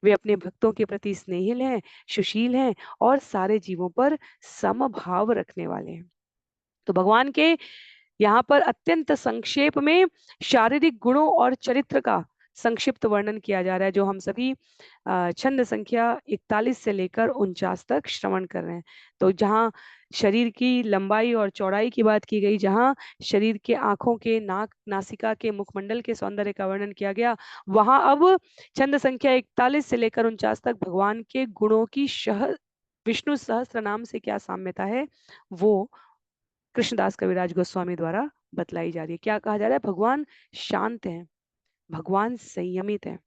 वे अपने भक्तों के प्रति स्नेहिल हैं, सुशील हैं और सारे जीवों पर समभाव रखने वाले हैं। तो भगवान के यहाँ पर अत्यंत संक्षेप में शारीरिक गुणों और चरित्र का संक्षिप्त वर्णन किया जा रहा है जो हम सभी छंद संख्या 41 से लेकर 49 तक श्रवण कर रहे हैं। तो जहाँ शरीर की लंबाई और चौड़ाई की बात की गई, जहाँ शरीर के आँखों के, नाक, नासिका के, मुखमंडल के सौंदर्य का वर्णन किया गया, वहाँ अब छंद संख्या 41 से लेकर 49 तक भगवान के गुणों की विष्णु सहस्त्र नाम से क्या साम्यता है, वो कृष्णदास कविराज गोस्वामी द्वारा बतलाई जा रही है। क्या कहा जा रहा है? भगवान शांत हैं, भगवान संयमित हैं,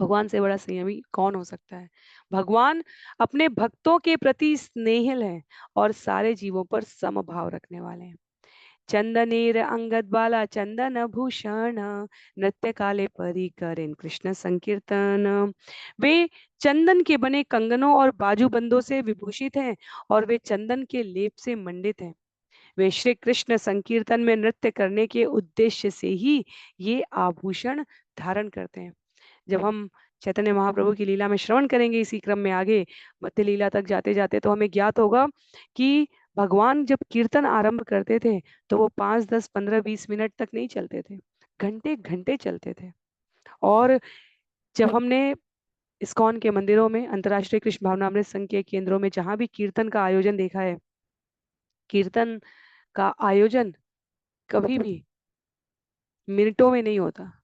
भगवान से बड़ा संयमी कौन हो सकता है? भगवान अपने भक्तों के प्रति स्नेहिल हैं और सारे जीवों पर समभाव रखने वाले हैं। चंदनेर अंगद बाला चंदन भूषण नृत्य काले परी करें कृष्ण संकीर्तन। वे चंदन के बने कंगनों और बाजूबंदों से विभूषित हैं और वे चंदन के लेप से मंडित हैं। वे श्री कृष्ण संकीर्तन में नृत्य करने के उद्देश्य से ही ये आभूषण धारण करते हैं। जब हम चैतन्य महाप्रभु की लीला में श्रवण करेंगे इसी क्रम में आगे मध्य लीला तक जाते-जाते, तो हमें ज्ञात होगा कि भगवान जब कीर्तन आरंभ करते थे तो वो 5, 10, 15, 20 मिनट तक नहीं चलते थे। घंटे-घंटे चलते थे। और जब हमने इस्कॉन के मंदिरों में, अंतर्राष्ट्रीय कृष्ण भावनामृत संघ के केंद्रों में जहाँ भी कीर्तन का आयोजन देखा है, कीर्तन का आयोजन कभी भी मिनटों में नहीं होता।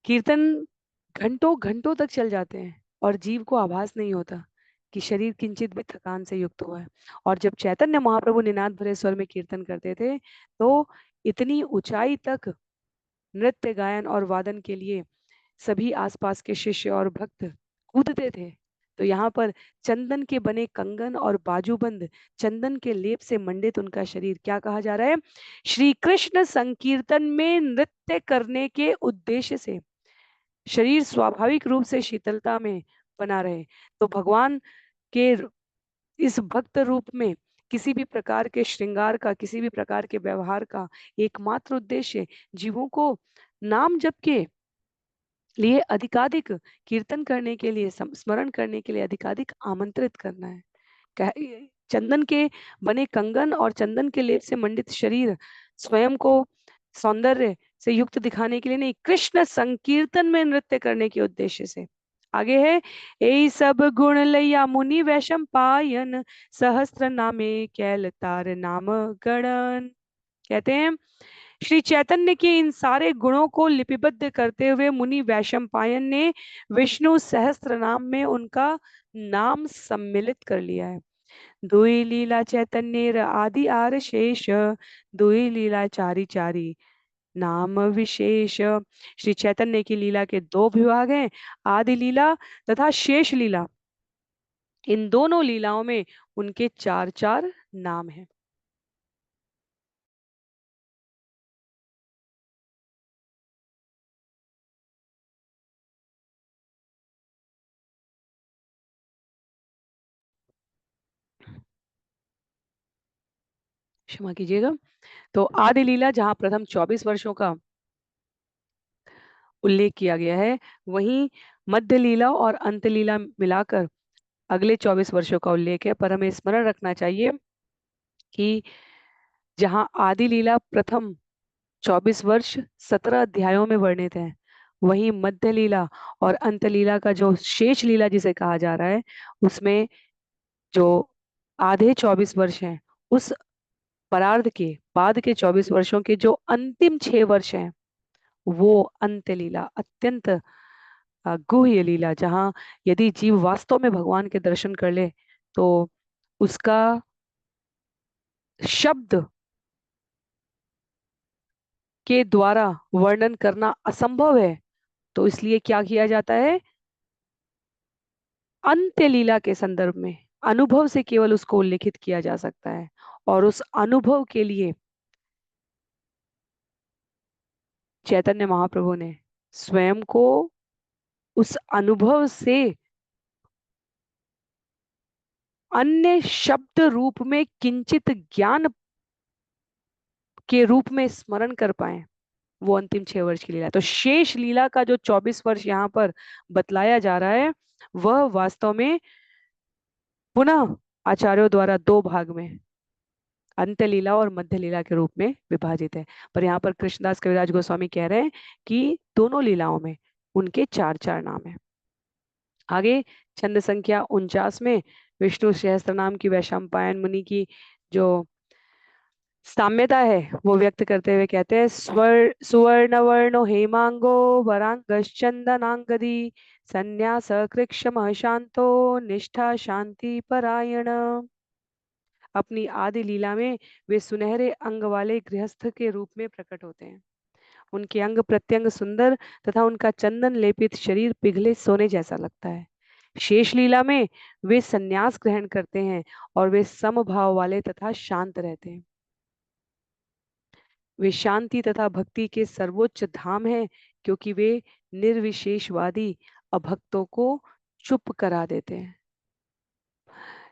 कीर्तन घंटों-घंटों तक चल जाते हैं और जीव को आभास नहीं होता कि शरीर किंचित भी थकान से युक्त हुआ है। और जब चैतन्य महाप्रभु निनाद भरे स्वर में कीर्तन करते थे, तो इतनी ऊँचाई तक नृत्य, गायन और वादन के लिए सभी आसपास के शिष्य और भक्त कूदते थे। तो यहाँ पर चंदन के बने कंगन और बाजूबंद, चंदन के लेप से मंडित उनका शरीर क्या कहा जा रहा है? श्री कृष्ण संकीर्तन में नृत्य करने के उद्देश्य से शरीर स्वाभाविक रूप से शीतलता में बना रहे। तो भगवान के इस भक्त रूप में किसी भी प्रकार के श्रृंगार का, किसी भी प्रकार के व्यवहार का एकमात्र उद्देश्य जीवों को नाम जप के लिए अधिकाधिक कीर्तन करने के लिए, स्मरण करने के लिए अधिकाधिक आमंत्रित करना है। चंदन के बने कंगन और चंदन के लेप से मंडित शरीर स्वयं को सौंदर्य से युक्त दिखाने के लिए नहीं, कृष्ण संकीर्तन में नृत्य करने के उद्देश्य से। आगे है, ए सब गुण लैया मुनि वैशम पायन सहस्त्र नामे कैल तार नाम गणन। कहते हैं श्री चैतन्य के इन सारे गुणों को लिपिबद्ध करते हुए मुनि वैशंपायन ने विष्णु सहस्त्र नाम में उनका नाम सम्मिलित कर लिया है। दुई लीला चैतन्य आदि आर शेष दुई लीला चारी चारी नाम विशेष। श्री चैतन्य की लीला के दो विभाग हैं, आदि लीला तथा शेष लीला। इन दोनों लीलाओं में उनके चार चार नाम हैं। क्षमा कीजिएगा। तो आदि लीला जहाँ प्रथम 24 वर्षों का उल्लेख किया गया है, वहीं मध्य लीला और अंत लीला मिलाकर अगले 24 वर्षों का उल्लेख है। पर हमें स्मरण रखना चाहिए कि जहाँ आदि लीला प्रथम 24 वर्ष 17 अध्यायों में वर्णित है, वहीं मध्य लीला और अंत लीला का जो शेष लीला जिसे कहा जा रहा है, उसमें जो आधे 24 वर्ष हैं, उस परार्ध के बाद के 24 वर्षों के जो अंतिम 6 वर्ष हैं, वो अंत लीला अत्यंत गुह्य लीला, जहाँ यदि जीव वास्तव में भगवान के दर्शन कर ले तो उसका शब्द के द्वारा वर्णन करना असंभव है। तो इसलिए क्या किया जाता है, अंत्य लीला के संदर्भ में अनुभव से केवल उसको उल्लेखित किया जा सकता है। और उस अनुभव के लिए चैतन्य महाप्रभु ने स्वयं को उस अनुभव से अन्य शब्द रूप में किंचित ज्ञान के रूप में स्मरण कर पाए, वो अंतिम 6 वर्ष की लीला है। तो शेष लीला का जो 24 वर्ष यहाँ पर बतलाया जा रहा है, वह वास्तव में पुनः आचार्यों द्वारा दो भाग में अंत्य लीला और मध्य लीला के रूप में विभाजित है। पर यहाँ पर कृष्णदास कविराज गोस्वामी कह रहे हैं कि दोनों लीलाओं में उनके चार चार नाम है। आगे छंद संख्या 49 में विष्णु सहस्त्र नाम की वैशंपायन मुनि की जो साम्यता है वो व्यक्त करते हुए कहते हैं, सुवर्ण वर्णो हेमांगो वरांगश्चंदनांगदी संन्यास कृक्षम शांतो निष्ठा शांति परायण। अपनी आदि लीला में वे सुनहरे अंग वाले गृहस्थ के रूप में प्रकट होते हैं। उनके अंग प्रत्यंग सुंदर तथा उनका चंदन लेपित शरीर पिघले सोने जैसा लगता है। शेष लीला में वे संन्यास ग्रहण करते हैं और वे समभाव वाले तथा शांत रहते हैं। वे शांति तथा भक्ति के सर्वोच्च धाम हैं, क्योंकि वे निर्विशेषवादी अभक्तों को चुप करा देते हैं।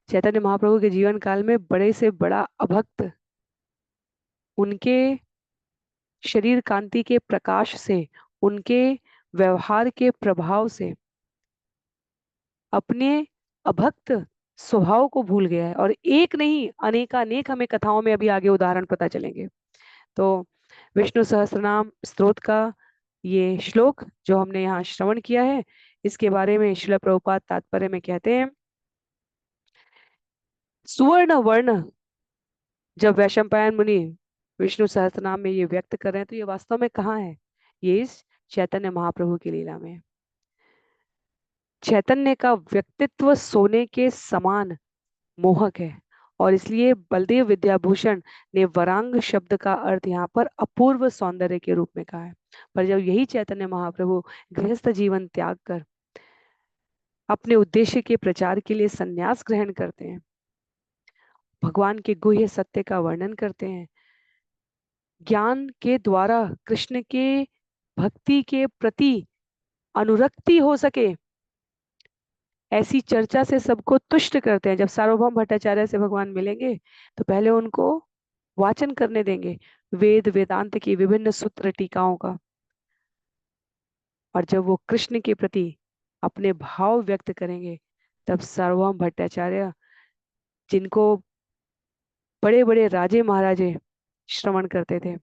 चैतन्य महाप्रभु के जीवन काल में बड़े से बड़ा अभक्त उनके शरीर कांति के प्रकाश से, उनके व्यवहार के प्रभाव से अपने अभक्त स्वभाव को भूल गया है। और एक नहीं, अनेकानेक हमें कथाओं में अभी आगे उदाहरण पता चलेंगे। तो विष्णु सहस्त्रनाम स्तोत्र का ये श्लोक जो हमने यहाँ श्रवण किया है, इसके बारे में श्रील प्रभुपाद तात्पर्य में कहते हैं, सुवर्ण वर्ण जब वैशंपायन मुनि विष्णु सहस्त्रनाम में ये व्यक्त कर रहे हैं, तो ये वास्तव में कहाँ है? ये इस चैतन्य महाप्रभु की लीला में। चैतन्य का व्यक्तित्व सोने के समान मोहक है, और इसलिए बलदेव विद्याभूषण ने वरांग शब्द का अर्थ यहाँ पर अपूर्व सौंदर्य के रूप में कहा है। पर जब यही चैतन्य महाप्रभु गृहस्थ जीवन त्याग कर अपने उद्देश्य के प्रचार के लिए संन्यास ग्रहण करते हैं, भगवान के गुह्य सत्य का वर्णन करते हैं, ज्ञान के द्वारा कृष्ण के भक्ति के प्रति अनुरक्ति हो सके, ऐसी चर्चा से सबको तुष्ट करते हैं। जब सार्वभौम भट्टाचार्य से भगवान मिलेंगे तो पहले उनको वाचन करने देंगे वेद वेदांत की विभिन्न सूत्र टीकाओं का, और जब वो कृष्ण के प्रति अपने भाव व्यक्त करेंगे, तब सार्वभौम भट्टाचार्य, जिनको बड़े बड़े राजे महाराजे श्रवण करते थे,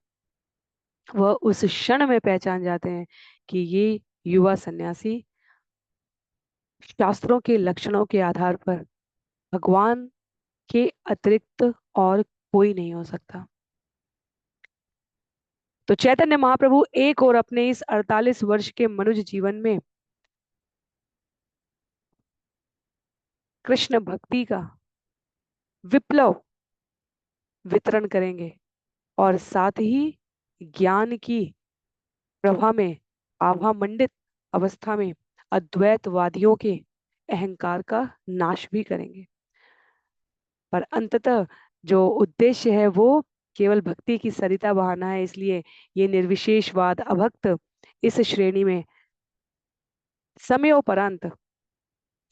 वह उस क्षण में पहचान जाते हैं कि ये युवा सन्यासी शास्त्रों के लक्षणों के आधार पर भगवान के अतिरिक्त और कोई नहीं हो सकता। तो चैतन्य महाप्रभु एक और अपने इस 48 वर्ष के मनुष्य जीवन में कृष्ण भक्ति का विप्लव वितरण करेंगे, और साथ ही ज्ञान की प्रभा में आभा मंडित अवस्था में अद्वैतवादियों के अहंकार का नाश भी करेंगे। पर अंततः जो उद्देश्य है वो केवल भक्ति की सरिता बहाना है, इसलिए ये निर्विशेषवाद अभक्त इस श्रेणी में समयोपरांत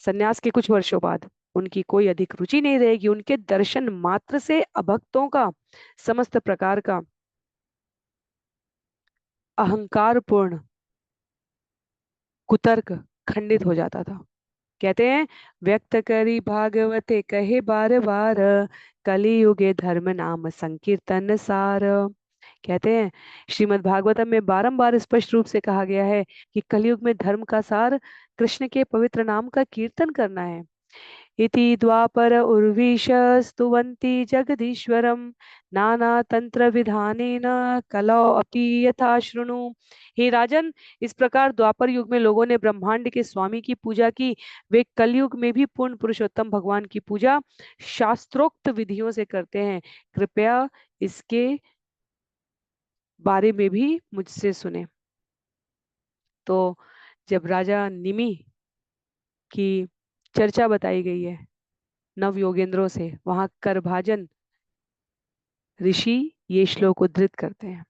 सन्यास के कुछ वर्षों बाद उनकी कोई अधिक रुचि नहीं रहेगी। उनके दर्शन मात्र से अभक्तों का समस्त प्रकार का अहंकारपूर्ण कुतर्क खंडित हो जाता था। कहते हैं, व्यक्त करी भागवते कहे बार बार, कलियुगे धर्म नाम संकीर्तन सार। कहते हैं, श्रीमद् भागवतम में बारंबार स्पष्ट रूप से कहा गया है कि कलयुग में धर्म का सार कृष्ण के पवित्र नाम का कीर्तन करना है। इति द्वापर उर्वीश स्तुवन्ति जगदीश्वरम नाना तंत्र विधानेन कलौ अपि यथा शृणु। हे राजन, इस प्रकार द्वापर युग में लोगों ने ब्रह्मांड के स्वामी की पूजा की, वे कलयुग में भी पूर्ण पुरुषोत्तम भगवान की पूजा शास्त्रोक्त विधियों से करते हैं। कृपया इसके बारे में भी मुझसे सुने। तो जब राजा निमि की चर्चा बताई गई है नव योगेंद्रों से, वहां करभाजन ऋषि ये श्लोक उद्धृत करते हैं।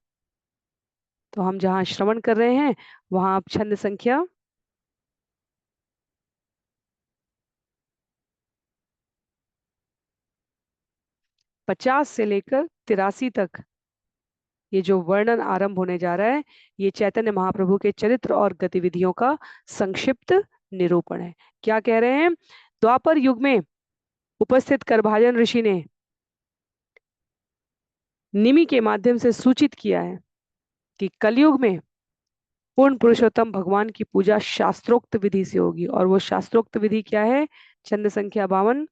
तो हम जहां श्रवण कर रहे हैं वहां आप छंद संख्या 50 से लेकर 83 तक ये जो वर्णन आरंभ होने जा रहा है, ये चैतन्य महाप्रभु के चरित्र और गतिविधियों का संक्षिप्त निरूपण है। क्या कह रहे हैं? द्वापर युग में उपस्थित करभाजन ऋषि ने निमि के माध्यम से सूचित किया है कि कलयुग में पूर्ण पुरुषोत्तम भगवान की पूजा शास्त्रोक्त विधि से होगी। और वो शास्त्रोक्त विधि क्या है? छंद संख्या 52,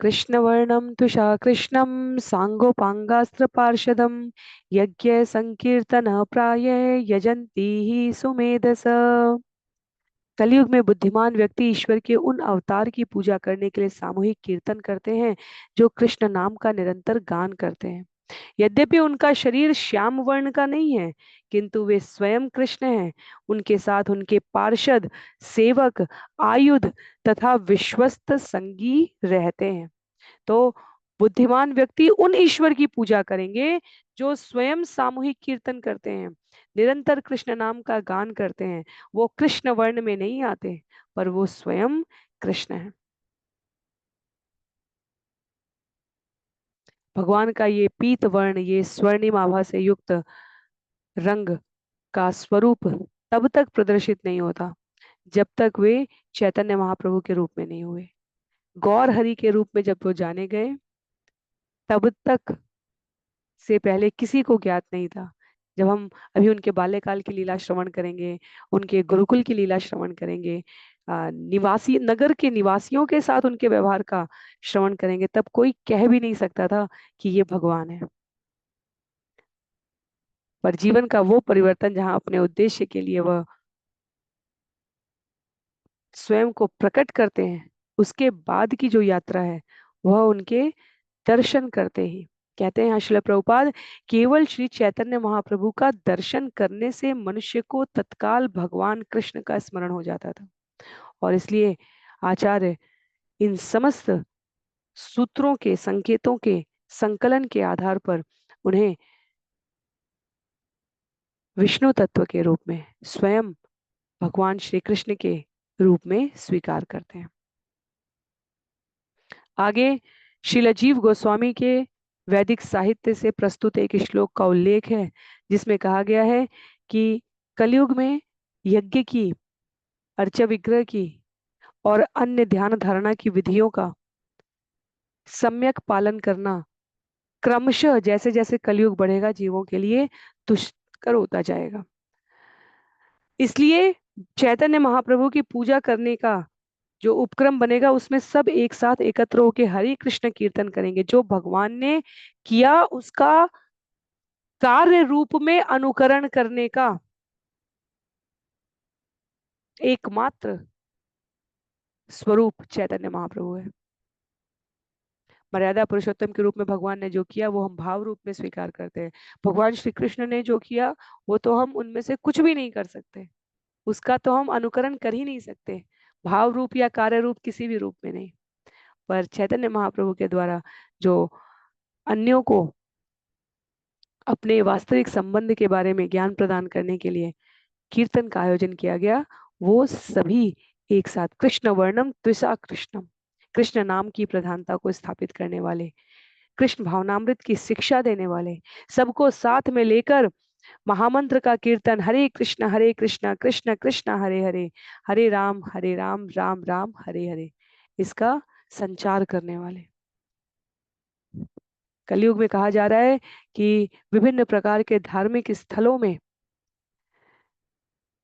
कृष्णवर्णं तुषा कृष्णं सांगोपांगास्त्र पार्षदं यज्ञ संकीर्तन प्राय यजंती ही सुमेधस। कलयुग में बुद्धिमान व्यक्ति ईश्वर के उन अवतार की पूजा करने के लिए सामूहिक कीर्तन करते हैं जो कृष्ण नाम का निरंतर गान करते हैं। यद्यपि उनका शरीर श्याम वर्ण का नहीं है, किंतु वे स्वयं कृष्ण हैं। उनके साथ उनके पार्षद, सेवक, आयुध तथा विश्वस्त संगी रहते हैं। तो बुद्धिमान व्यक्ति उन ईश्वर की पूजा करेंगे जो स्वयं सामूहिक कीर्तन करते हैं, निरंतर कृष्ण नाम का गान करते हैं। वो कृष्ण वर्ण में नहीं आते, पर वो स्वयं कृष्ण है। भगवान का ये पीत वर्ण, ये स्वर्णिम आभा से युक्त रंग का स्वरूप तब तक प्रदर्शित नहीं होता जब तक वे चैतन्य महाप्रभु के रूप में नहीं हुए। गौर हरि के रूप में जब वो जाने गए, तब तक से पहले किसी को ज्ञात नहीं था। जब हम अभी उनके बाल्यकाल की लीला श्रवण करेंगे, उनके गुरुकुल की लीला श्रवण करेंगे, निवासी नगर के निवासियों के साथ उनके व्यवहार का श्रवण करेंगे, तब कोई कह भी नहीं सकता था कि ये भगवान है। पर जीवन का वो परिवर्तन जहाँ अपने उद्देश्य के लिए वह स्वयं को प्रकट करते हैं, उसके बाद की जो यात्रा है वह उनके दर्शन करते ही। कहते हैं श्रील प्रभुपाद, केवल श्री चैतन्य महाप्रभु का दर्शन करने से मनुष्य को तत्काल भगवान कृष्ण का स्मरण हो जाता था। और इसलिए आचार्य इन समस्त सूत्रों के, संकेतों के संकलन के आधार पर उन्हें विष्णु तत्व के रूप में, स्वयं भगवान श्री कृष्ण के रूप में स्वीकार करते हैं। आगे शीलजीव गोस्वामी के वैदिक साहित्य से प्रस्तुत एक श्लोक का उल्लेख है, जिसमें कहा गया है कि कलयुग में यज्ञ की, अर्च विग्रह की और अन्य ध्यान धारणा की विधियों का सम्यक पालन करना क्रमशः जैसे जैसे कलयुग बढ़ेगा जीवों के लिए दुष्कर होता जाएगा। इसलिए चैतन्य महाप्रभु की पूजा करने का जो उपक्रम बनेगा, उसमें सब एक साथ एकत्र होकर हरे कृष्ण कीर्तन करेंगे। जो भगवान ने किया उसका कार्य रूप में अनुकरण करने का एकमात्र स्वरूप चैतन्य महाप्रभु है। मर्यादा पुरुषोत्तम के रूप में भगवान ने जो किया वो हम भाव रूप में स्वीकार करते हैं। भगवान श्री कृष्ण ने जो किया वो तो हम उनमें से कुछ भी नहीं कर सकते, उसका तो हम अनुकरण कर ही नहीं सकते, भाव रूप या कार्य रूप किसी भी रूप में नहीं। पर चैतन्य महाप्रभु के द्वारा जो अन्यों को अपने वास्तविक संबंध के बारे में ज्ञान प्रदान करने के लिए कीर्तन का आयोजन किया गया, वो सभी एक साथ कृष्ण वर्णम त्विषा कृष्णम, कृष्ण नाम की प्रधानता को स्थापित करने वाले, कृष्ण भावनामृत की शिक्षा देने वाले, सबको साथ में लेकर महामंत्र का कीर्तन हरे कृष्ण कृष्ण कृष्ण हरे हरे, हरे राम राम राम हरे हरे, इसका संचार करने वाले। कलयुग में कहा जा रहा है कि विभिन्न प्रकार के धार्मिक स्थलों में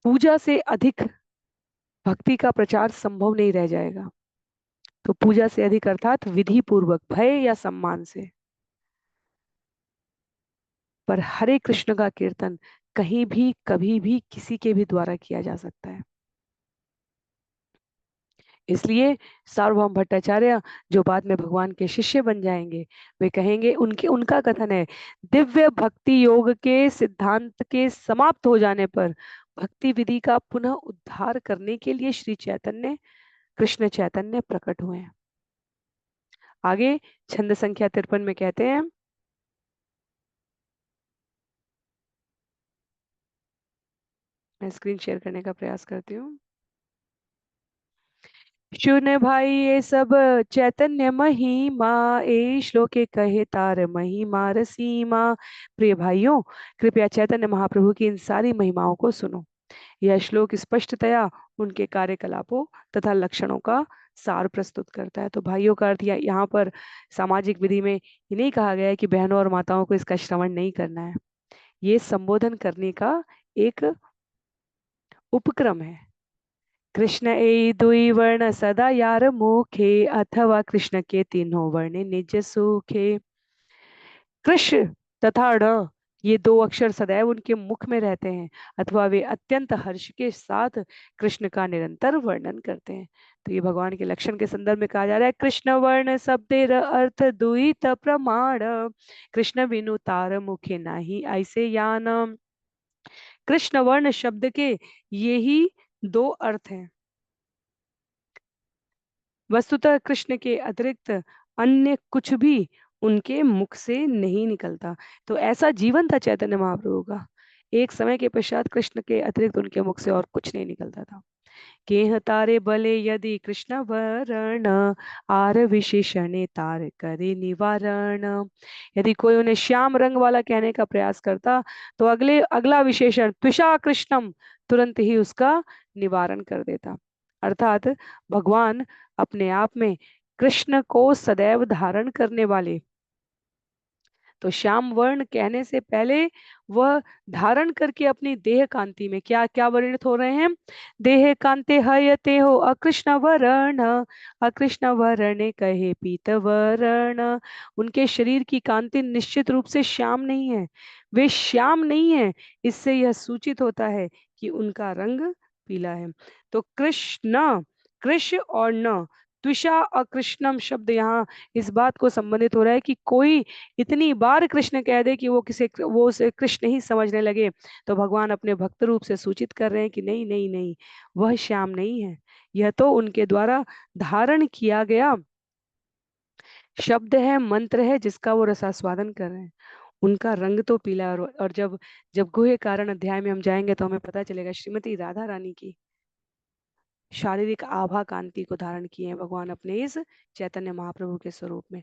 पूजा से अधिक भक्ति का प्रचार संभव नहीं रह जाएगा। तो पूजा से अधिक अर्थात विधि पूर्वक, भय या सम्मान से, पर हरे कृष्ण का कीर्तन कहीं भी कभी भी किसी के भी द्वारा किया जा सकता है। इसलिए सार्वभौम भट्टाचार्य जो बाद में भगवान के शिष्य बन जाएंगे, वे कहेंगे, उनका कथन है, दिव्य भक्ति योग के सिद्धांत के समाप्त हो जाने पर भक्ति विधि का पुनः उद्धार करने के लिए श्री चैतन्य, कृष्ण चैतन्य प्रकट हुए हैं। आगे छंद संख्या 53 में कहते हैं, मैं स्क्रीन शेयर करने का प्रयास करती हूँ। सुन भाई ये सब चैतन्य महिमा, ए श्लोके कहे तार महिमा रसीमा। प्रिय भाइयों, कृपया चैतन्य महाप्रभु की इन सारी महिमाओं को सुनो। यह श्लोक स्पष्टतया उनके कार्यकलापों तथा लक्षणों का सार प्रस्तुत करता है। तो भाइयों का अर्थ यहाँ पर सामाजिक विधि में ये नहीं कहा गया है कि बहनों और माताओं को इसका श्रवण नहीं करना है, ये संबोधन करने का एक उपक्रम है। कृष्ण ए दुई वर्ण सदा यार मुखे, अथवा कृष्ण के तीनों वर्ण निज सुखे। कृष्ण तथा ण, ये दो अक्षर सदैव उनके मुख में रहते हैं, अथवा वे अत्यंत हर्ष के साथ कृष्ण का निरंतर वर्णन करते हैं। तो ये भगवान के लक्षण के संदर्भ में कहा जा रहा है। कृष्ण वर्ण शब्देर अर्थ दुईत प्रमाण, कृष्ण बिनु तार मुखे नाही ऐसे यान। कृष्ण वर्ण शब्द के यही दो अर्थ हैं। वस्तुतः कृष्ण के अतिरिक्त अन्य कुछ भी उनके मुख से नहीं निकलता। तो ऐसा जीवन था चैतन्य महाप्रभु का। एक समय के पश्चात कृष्ण के अतिरिक्त उनके मुख से और कुछ नहीं निकलता था। केह तारे बले यदि कृष्ण वरण, आर विशेषणे तार करे निवारण। यदि कोई उन्हें श्याम रंग वाला कहने का प्रयास करता तो अगला विशेषण त्विषा कृष्णम तुरंत ही उसका निवारण कर देता। अर्थात भगवान अपने आप में कृष्ण को सदैव धारण करने वाले, तो श्याम वर्ण कहने से पहले वह धारण करके अपनी देह कांति में क्या क्या वर्णित हो रहे हैं। देह कांते हयते हो अकृष्ण वर्ण, अकृष्ण वर्ण कहे पीत वर्ण। उनके शरीर की कांति निश्चित रूप से श्याम नहीं है, वे श्याम नहीं है। इससे यह सूचित होता है कि उनका रंग पीला है। तो कृष्ण, कृष्ण और न, त्विषा और कृष्णम शब्द यहाँ इस बात को संबंधित हो रहा है कि कोई इतनी बार कृष्ण कह दे कि वो उसे कृष्ण ही समझने लगे, तो भगवान अपने भक्त रूप से सूचित कर रहे हैं कि नहीं नहीं नहीं, वह श्याम नहीं है। यह तो उनके द्वारा धारण किया गया शब्द है, मंत्र है, जिसका वो रसास्वादन कर रहे हैं। उनका रंग तो पीला है। और जब जब गुह्य कारण अध्याय में हम जाएंगे तो हमें पता चलेगा श्रीमती राधा रानी की शारीरिक आभा कांति को धारण किए हैं भगवान अपने इस चैतन्य महाप्रभु के स्वरूप में।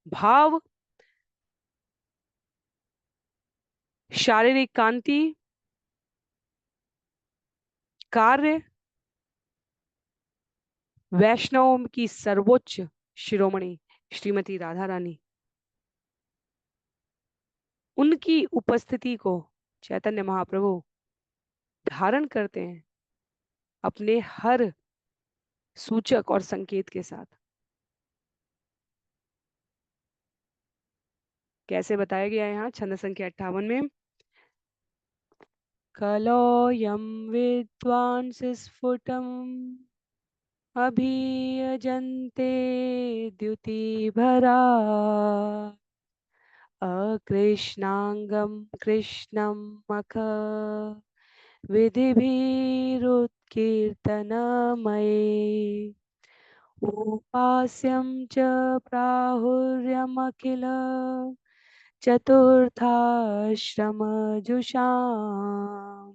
भाव, शारीरिक कांति, कार्य, वैष्णव की सर्वोच्च शिरोमणि श्रीमती राधा रानी, उनकी उपस्थिति को चैतन्य महाप्रभु धारण करते हैं अपने हर सूचक और संकेत के साथ। कैसे बताया गया है यहाँ छंद संख्या 58 में। कलोयम विद्वांस स्फुटम अभियजन्ते द्युतिभरा, अकृष्णांगम कृष्णं मख विधिभिरुत्कीर्तनमये, उपास्यं च प्राहुर्यमखिल चतुर्थाश्रमजुषाम्,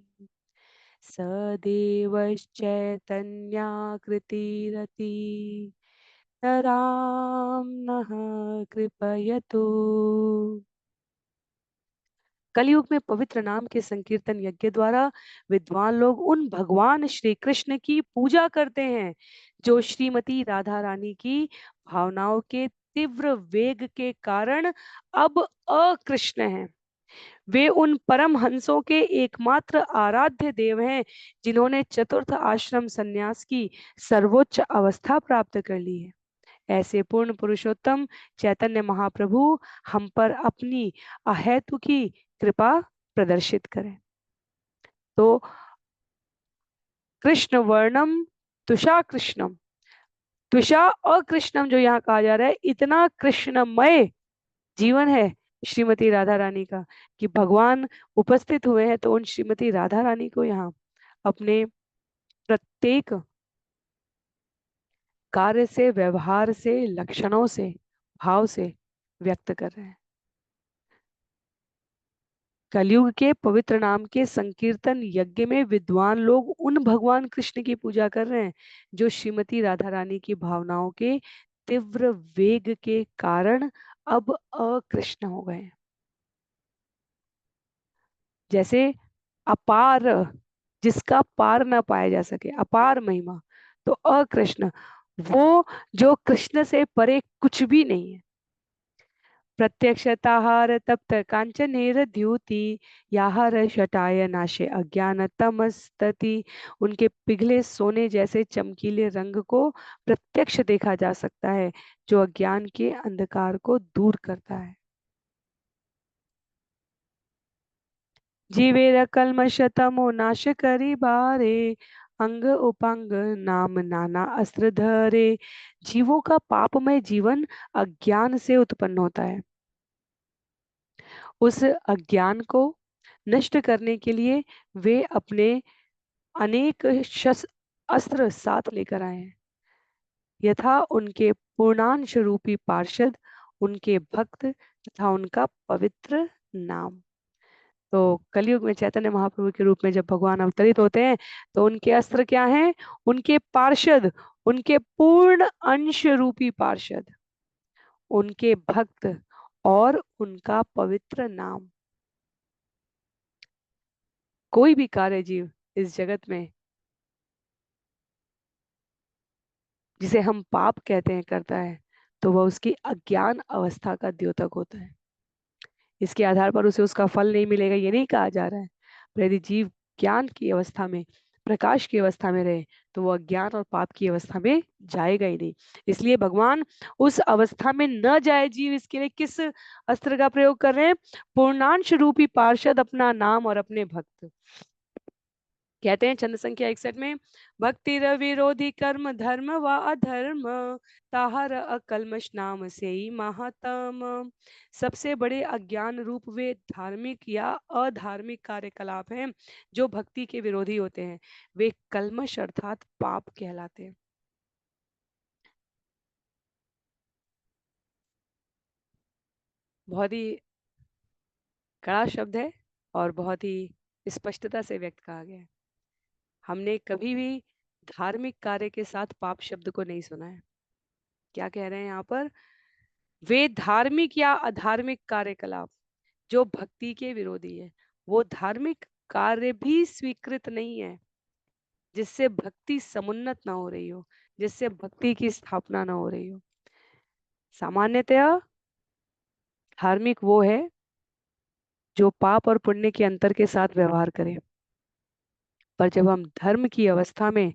सदेवश्चैतन्याकृतिरति तरां नः कृपयतु। कलयुग में पवित्र नाम के संकीर्तन यज्ञ द्वारा विद्वान लोग उन भगवान श्री कृष्ण की पूजा करते हैं जो श्रीमती राधा रानी की भावनाओं के तीव्र वेग के कारण अब अकृष्ण हैं। वे उन परम हंसों के एकमात्र आराध्य देव हैं जिन्होंने चतुर्थ आश्रम संन्यास की सर्वोच्च अवस्था प्राप्त कर ली है। ऐसे पूर्ण पुरुषोत्तम चैतन्य महाप्रभु हम पर अपनी अहेतु की कृपा प्रदर्शित करें। तो कृष्ण वर्णम तुषा कृष्णम, तुषा और कृष्णम जो यहाँ कहा जा रहा है, इतना कृष्णमय जीवन है श्रीमती राधा रानी का कि भगवान उपस्थित हुए हैं तो उन श्रीमती राधा रानी को यहाँ अपने प्रत्येक कार्य से, व्यवहार से, लक्षणों से, भाव से व्यक्त कर रहे हैं। कलयुग के पवित्र नाम के संकीर्तन यज्ञ में विद्वान लोग उन भगवान कृष्ण की पूजा कर रहे हैं जो श्रीमती राधा रानी की भावनाओं के तीव्र वेग के कारण अब अकृष्ण हो गए। जैसे अपार, जिसका पार न पाया जा सके, अपार महिमा, तो अकृष्ण वो जो कृष्ण से परे कुछ भी नहीं है। प्रत्यक्षताहार तप्त कांचनेर द्युति, याहर शटाय नाशे अज्ञान तमस्तति। उनके पिघले सोने जैसे चमकीले रंग को प्रत्यक्ष देखा जा सकता है जो अज्ञान के अंधकार को दूर करता है। जीवेर कल्मष तमो नाश करी बारे, अंग उपांग नाम नाना अस्त्र धरे। जीवों का पापमय जीवन अज्ञान से उत्पन्न होता है। उस अज्ञान को नष्ट करने के लिए वे अपने अनेक शस्त्र अस्त्र साथ लेकर आए हैं, यथा उनके पूर्णांश रूपी पार्षद, उनके भक्त तथा उनका पवित्र नाम। तो कलयुग में चैतन्य महाप्रभु के रूप में जब भगवान अवतरित होते हैं तो उनके अस्त्र क्या हैं? उनके पार्षद, उनके पूर्ण अंश रूपी पार्षद, उनके भक्त और उनका पवित्र नाम। कोई भी कार्य जीव इस जगत में जिसे हम पाप कहते हैं करता है तो वह उसकी अज्ञान अवस्था का द्योतक होता है। इसके आधार पर उसे उसका फल नहीं मिलेगा ये नहीं कहा जा रहा है, पर यदि जीव ज्ञान की अवस्था में, प्रकाश की अवस्था में रहे तो वह अज्ञान और पाप की अवस्था में जाएगा ही नहीं। इसलिए भगवान उस अवस्था में न जाए जीव, इसके लिए किस अस्त्र का प्रयोग कर रहे हैं? पूर्णांश रूपी पार्षद, अपना नाम और अपने भक्त। कहते हैं छंद संख्या 61 में, भक्ति विरोधी कर्म धर्म व अधर्म, ताहर अकल्मष नाम से ही महातम। सबसे बड़े अज्ञान रूप वे धार्मिक या अधार्मिक कार्यकलाप हैं जो भक्ति के विरोधी होते हैं। वे कल्मश अर्थात पाप कहलाते हैं। बहुत ही कड़ा शब्द है और बहुत ही स्पष्टता से व्यक्त कहा गया है। हमने कभी भी धार्मिक कार्य के साथ पाप शब्द को नहीं सुना है। क्या कह रहे हैं यहाँ पर? वे धार्मिक या अधार्मिक कार्यकलाप जो भक्ति के विरोधी है, वो धार्मिक कार्य भी स्वीकृत नहीं है जिससे भक्ति समुन्नत ना हो रही हो, जिससे भक्ति की स्थापना ना हो रही हो। सामान्यतया धार्मिक वो है जो पाप और पुण्य के अंतर के साथ व्यवहार करे, पर जब हम धर्म की अवस्था में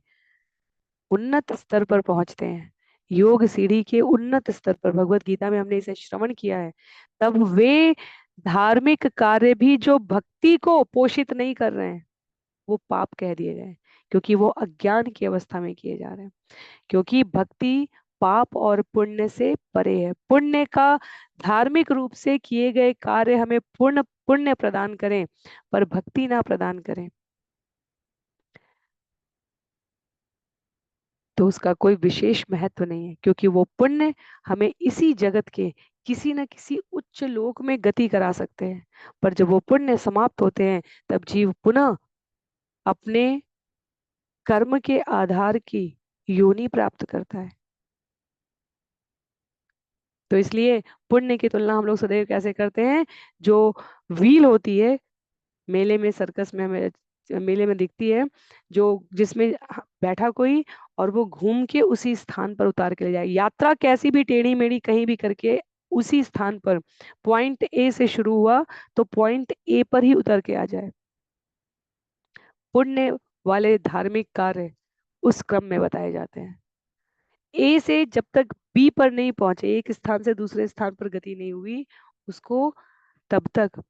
उन्नत स्तर पर पहुंचते हैं, योग सीढ़ी के उन्नत स्तर पर, भगवत गीता में हमने इसे श्रवण किया है, तब वे धार्मिक कार्य भी जो भक्ति को पोषित नहीं कर रहे हैं वो पाप कह दिए गए, क्योंकि वो अज्ञान की अवस्था में किए जा रहे हैं। क्योंकि भक्ति पाप और पुण्य से परे है। पुण्य का धार्मिक रूप से किए गए कार्य हमें पूर्ण पुण्य प्रदान करें, पर भक्ति ना प्रदान करें तो उसका कोई विशेष महत्व नहीं है, क्योंकि वो पुण्य हमें इसी जगत के किसी न किसी उच्च लोक में गति करा सकते हैं, पर जब वो पुण्य समाप्त होते हैं तब जीव पुनः अपने कर्म के आधार की योनि प्राप्त करता है। तो इसलिए पुण्य की तुलना हम लोग सदैव कैसे करते हैं? जो व्हील होती है मेले में, सर्कस में हमें मेले में दिखती है, जो जिसमें बैठा कोई और वो घूम के उसी स्थान पर उतार के ले जाए, यात्रा कैसी भी टेढ़ी मेढ़ी कहीं भी करके उसी स्थान पर, पॉइंट ए से शुरू हुआ तो पॉइंट ए पर ही उतर के आ जाए। पुण्य वाले धार्मिक कार्य उस क्रम में बताए जाते हैं। ए से जब तक बी पर नहीं पहुंचे, एक स्थान से दूसरे स्थान पर गति नहीं हुई, उसको तब तक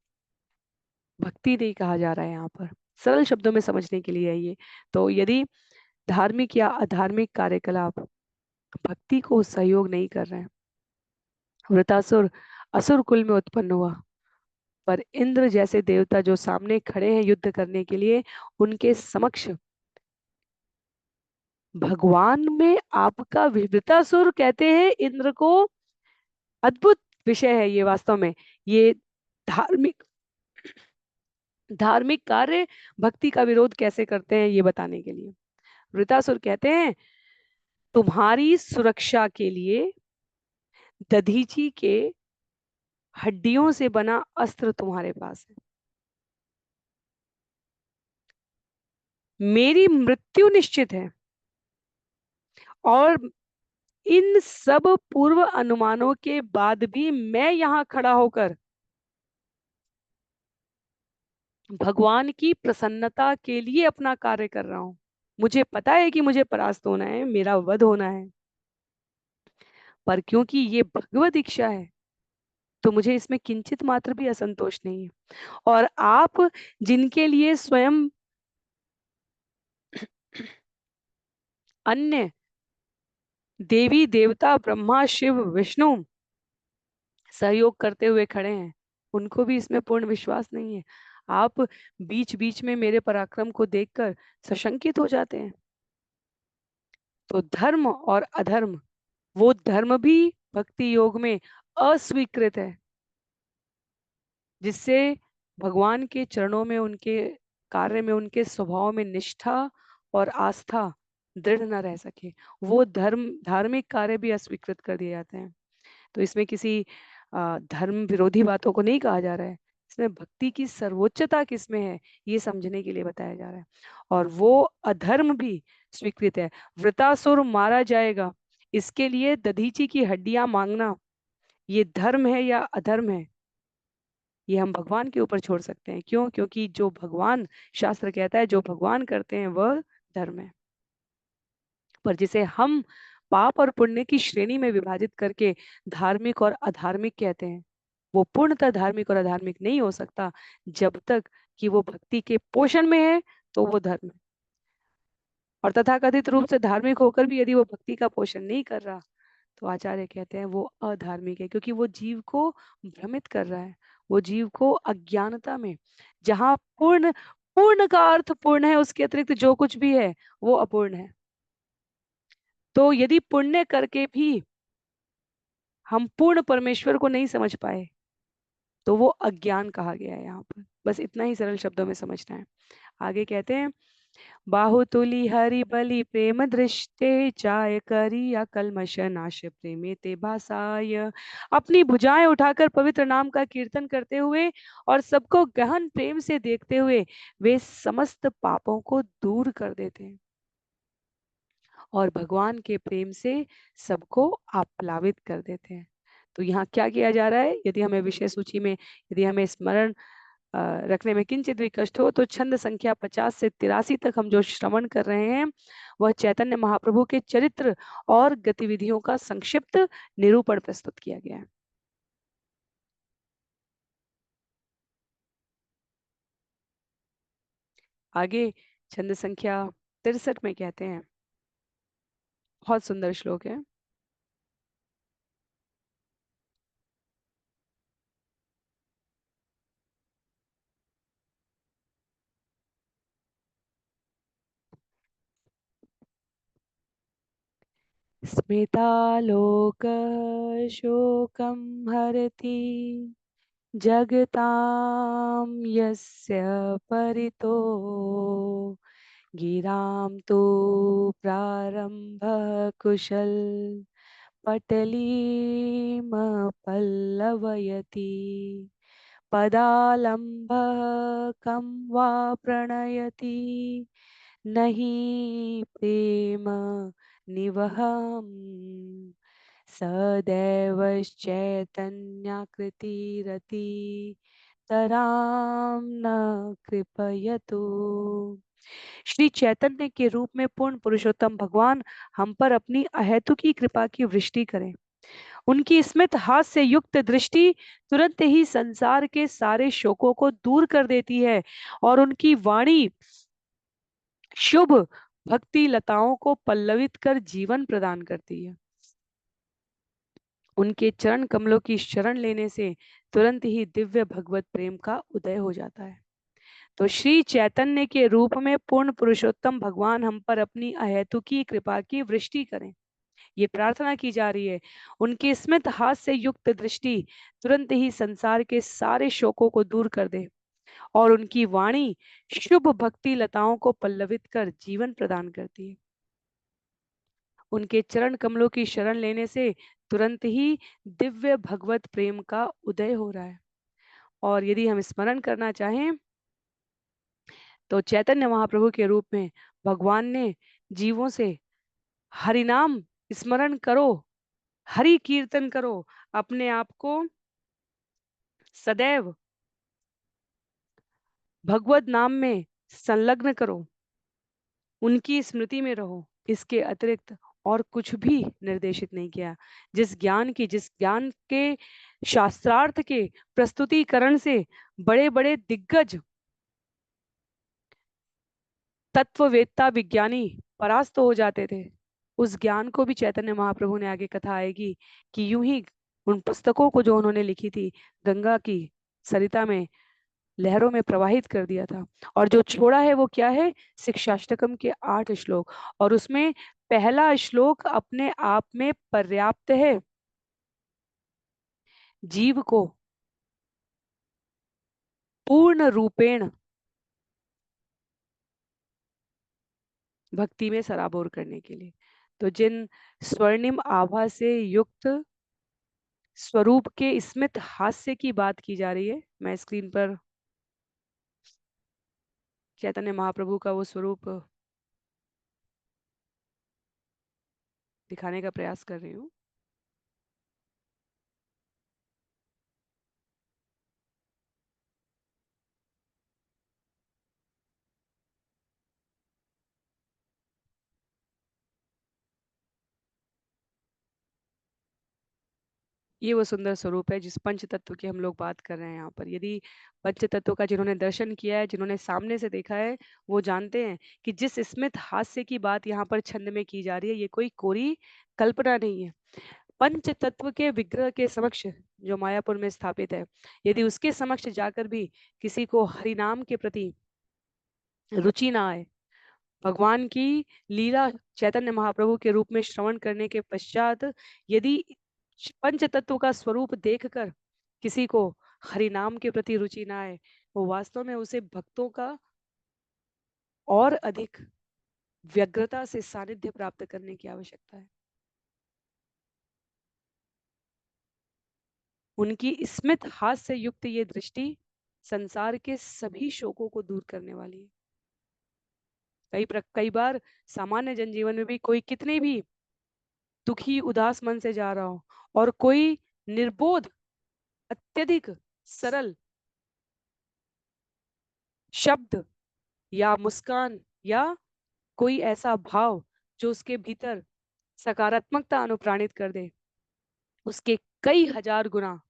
भक्ति नहीं कहा जा रहा है। यहाँ पर सरल शब्दों में समझने के लिए है ये। तो यदि धार्मिक या अधार्मिक कार्यकलाप भक्ति को सहयोग नहीं कर रहे हैं, वृतासुर असुर कुल में उत्पन्न हुआ, पर इंद्र जैसे देवता जो सामने खड़े हैं युद्ध करने के लिए, उनके समक्ष भगवान में आपका वृतासुर कहते हैं इंद्र को। अद्भुत विषय है ये वास्तव में। ये धार्मिक धार्मिक कार्य भक्ति का विरोध कैसे करते हैं ये बताने के लिए वृतासुर कहते हैं, तुम्हारी सुरक्षा के लिए दधीची के हड्डियों से बना अस्त्र तुम्हारे पास है, मेरी मृत्यु निश्चित है, और इन सब पूर्व अनुमानों के बाद भी मैं यहाँ खड़ा होकर भगवान की प्रसन्नता के लिए अपना कार्य कर रहा हूँ। मुझे पता है कि मुझे परास्त होना है, मेरा वध होना है, पर क्योंकि ये भगवत इच्छा है तो मुझे इसमें किंचित मात्र भी असंतोष नहीं है। और आप जिनके लिए स्वयं अन्य देवी देवता ब्रह्मा शिव विष्णु सहयोग करते हुए खड़े हैं, उनको भी इसमें पूर्ण विश्वास नहीं है। आप बीच बीच में मेरे पराक्रम को देखकर सशंकित हो जाते हैं। तो धर्म और अधर्म, वो धर्म भी भक्ति योग में अस्वीकृत है, जिससे भगवान के चरणों में, उनके कार्य में, उनके स्वभाव में निष्ठा और आस्था दृढ़ न रह सके, वो धार्मिक कार्य भी अस्वीकृत कर दिए जाते हैं। तो इसमें किसी धर्म विरोधी बातों को नहीं कहा जा रहा है, इसमें भक्ति की सर्वोच्चता किसमें है ये समझने के लिए बताया जा रहा है। और वो अधर्म भी स्वीकृत है। वृतासुर मारा जाएगा, इसके लिए दधीची की हड्डियां मांगना, ये धर्म है या अधर्म है, ये हम भगवान के ऊपर छोड़ सकते हैं। क्यों? क्योंकि जो भगवान, शास्त्र कहता है जो भगवान करते हैं वह धर्म है। पर जिसे हम पाप और पुण्य की श्रेणी में विभाजित करके धार्मिक और अधार्मिक कहते हैं, वो पूर्णतः धार्मिक और अधार्मिक नहीं हो सकता जब तक कि वो भक्ति के पोषण में है, तो वो धर्म है। और तथाकथित रूप से धार्मिक होकर भी यदि वो भक्ति का पोषण नहीं कर रहा, तो आचार्य कहते हैं वो अधार्मिक है, क्योंकि वो जीव को भ्रमित कर रहा है, वो जीव को अज्ञानता में, जहां पूर्ण, पूर्ण का अर्थ पूर्ण है, उसके अतिरिक्त जो कुछ भी है वो अपूर्ण है। तो यदि पुण्य करके भी हम पूर्ण परमेश्वर को नहीं समझ पाए, तो वो अज्ञान कहा गया है यहाँ पर। बस इतना ही सरल शब्दों में समझना है। आगे कहते हैं, बाहुतुली हरि बलि प्रेम दृष्टे चाय करिया कलमश नाश प्रेमे ते भासाय। अपनी भुजाएं उठाकर पवित्र नाम का कीर्तन करते हुए और सबको गहन प्रेम से देखते हुए वे समस्त पापों को दूर कर देते हैं और भगवान के प्रेम से सबको आप्लावित कर देते हैं। तो यहाँ क्या किया जा रहा है? यदि हमें विषय सूची में, यदि हमें स्मरण रखने में किंचित भी कष्ट हो, तो छंद संख्या 50 से 83 तक हम जो श्रवण कर रहे हैं वह चैतन्य महाप्रभु के चरित्र और गतिविधियों का संक्षिप्त निरूपण प्रस्तुत किया गया है। आगे छंद संख्या 63 में कहते हैं, बहुत सुंदर श्लोक है। स्मितालोक शोकं हरति जगतां यस्य परितो गिरां तु प्रारंभ कुशल पटलीमपल्लवयति पदालम्बः कं वा प्रणयति नहि प्रेम निवहम् सदैवश्चैतन्याकृतिरति तराम न कृपयतु। श्री चैतन्य के रूप में पूर्ण पुरुषोत्तम भगवान हम पर अपनी अहेतुकी कृपा की वृष्टि करें। उनकी स्मित हास्य से युक्त दृष्टि तुरंत ही संसार के सारे शोकों को दूर कर देती है और उनकी वाणी शुभ भक्ति लताओं को पल्लवित कर जीवन प्रदान करती है। उनके चरण कमलों की शरण लेने से तुरंत ही दिव्य भगवत प्रेम का उदय हो जाता है। तो श्री चैतन्य के रूप में पूर्ण पुरुषोत्तम भगवान हम पर अपनी अहेतुकी कृपा की वृष्टि करें, ये प्रार्थना की जा रही है। उनके स्मित हास्य से युक्त दृष्टि तुरंत ही संसार के सारे शोकों को दूर कर दे और उनकी वाणी शुभ भक्ति लताओं को पल्लवित कर जीवन प्रदान करती है। उनके चरण कमलों की शरण लेने से तुरंत ही दिव्य भगवत प्रेम का उदय हो रहा है। और यदि हम स्मरण करना चाहें, तो चैतन्य महाप्रभु के रूप में भगवान ने जीवों से हरिनाम स्मरण करो, हरि कीर्तन करो, अपने आप को सदैव भगवत नाम में संलग्न करो, उनकी स्मृति में रहो, इसके अतिरिक्त और कुछ भी निर्देशित नहीं किया। जिस ज्ञान के शास्त्रार्थ के प्रस्तुतिकरण से बड़े बड़े दिग्गज तत्ववेत्ता विज्ञानी परास्त हो जाते थे, उस ज्ञान को भी चैतन्य महाप्रभु ने, आगे कथा आएगी, कि यूं ही उन पुस्तकों को जो उन्होंने लिखी थी, गंगा की सरिता में, लहरों में प्रवाहित कर दिया था। और जो छोड़ा है वो क्या है? शिक्षाष्टकम के 8 श्लोक। और उसमें पहला श्लोक अपने आप में पर्याप्त है जीव को पूर्ण रूपेण भक्ति में सराबोर करने के लिए। तो जिन स्वर्णिम आभा से युक्त स्वरूप के स्मित हास्य की बात की जा रही है, मैं स्क्रीन पर चैतन्य महाप्रभु का वो स्वरूप दिखाने का प्रयास कर रही हूँ। ये वो सुंदर स्वरूप है जिस पंच तत्व की हम लोग बात कर रहे हैं यहाँ पर। यदि पंच तत्व का जिन्होंने दर्शन किया है, जिन्होंने सामने से देखा है, वो जानते हैं कि जिस स्मित हास्य की बात यहाँ पर छंद में की जा रही है, ये कोई कोरी कल्पना नहीं है। पंच तत्व के विग्रह के समक्ष जो मायापुर में स्थापित है, यदि उसके समक्ष जाकर भी किसी को हरिनाम के प्रति रुचि ना आए, भगवान की लीला चैतन्य महाप्रभु के रूप में श्रवण करने के पश्चात यदि पंच तत्व का स्वरूप देखकर किसी को हरि नाम के प्रति रुचि ना आए, वो वास्तव में उसे भक्तों का और अधिक व्यग्रता से सानिध्य प्राप्त करने की आवश्यकता है। उनकी स्मित हास्य से युक्त ये दृष्टि संसार के सभी शोकों को दूर करने वाली है। कई बार सामान्य जनजीवन में भी कोई कितने भी दुखी उदास मन से जा रहा हो, और कोई निर्बोध अत्यधिक सरल शब्द या मुस्कान या कोई ऐसा भाव जो उसके भीतर सकारात्मकता अनुप्राणित कर दे, उसके कई हजार गुना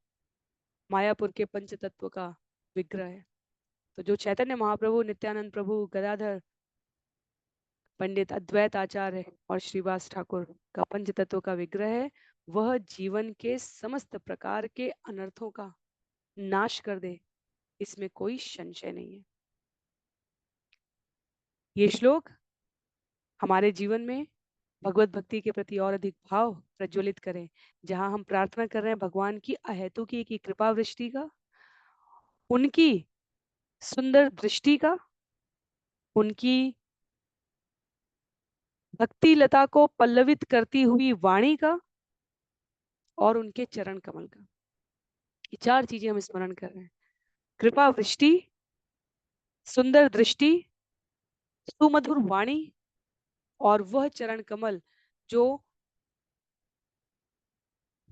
मायापुर के पंच तत्व का विग्रह है। तो जो चैतन्य महाप्रभु, नित्यानंद प्रभु, गदाधर, पंडित अद्वैत आचार्य और श्रीवास ठाकुर का पंच तत्व का विग्रह है, वह जीवन के समस्त प्रकार के अनर्थों का नाश कर दे, इसमें कोई संशय नहीं है। ये श्लोक हमारे जीवन में भगवत भक्ति के प्रति और अधिक भाव प्रज्वलित करें, जहां हम प्रार्थना कर रहे हैं भगवान की अहेतुकी की कृपा वृष्टि का, उनकी सुंदर दृष्टि का, उनकी भक्ति लता को पल्लवित करती हुई वाणी का, और उनके चरण कमल का। ये 4 चीजें हम स्मरण कर रहे हैं: कृपा वृष्टि, सुंदर दृष्टि, सुमधुर वाणी, और वह चरण कमल जो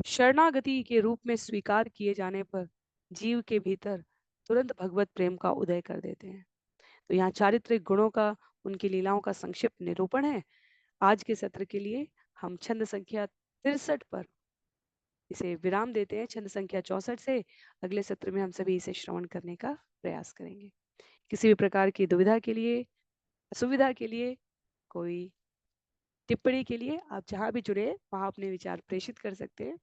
शरणागति के रूप में स्वीकार किए जाने पर जीव के भीतर तुरंत भगवत प्रेम का उदय कर देते हैं। तो यहाँ चारित्रिक गुणों का, उनकी लीलाओं का संक्षिप्त निरूपण है। आज के सत्र के लिए हम छंद संख्या 63 पर इसे विराम देते हैं। छंद संख्या 64 से अगले सत्र में हम सभी इसे श्रवण करने का प्रयास करेंगे। किसी भी प्रकार की दुविधा के लिए, असुविधा के लिए, कोई टिप्पणी के लिए आप जहां भी जुड़े वहां अपने विचार प्रेषित कर सकते हैं।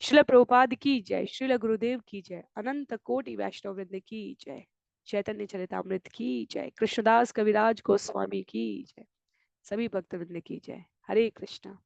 श्रील प्रभुपाद की जय, श्रील गुरुदेव की जय, अनंत कोटि वैष्णव वृंद की जय, चैतन्य चरितामृत की जय, कृष्णदास कविराज गोस्वामी की जय, सभी भक्त वृंद की जय। हरे कृष्णा।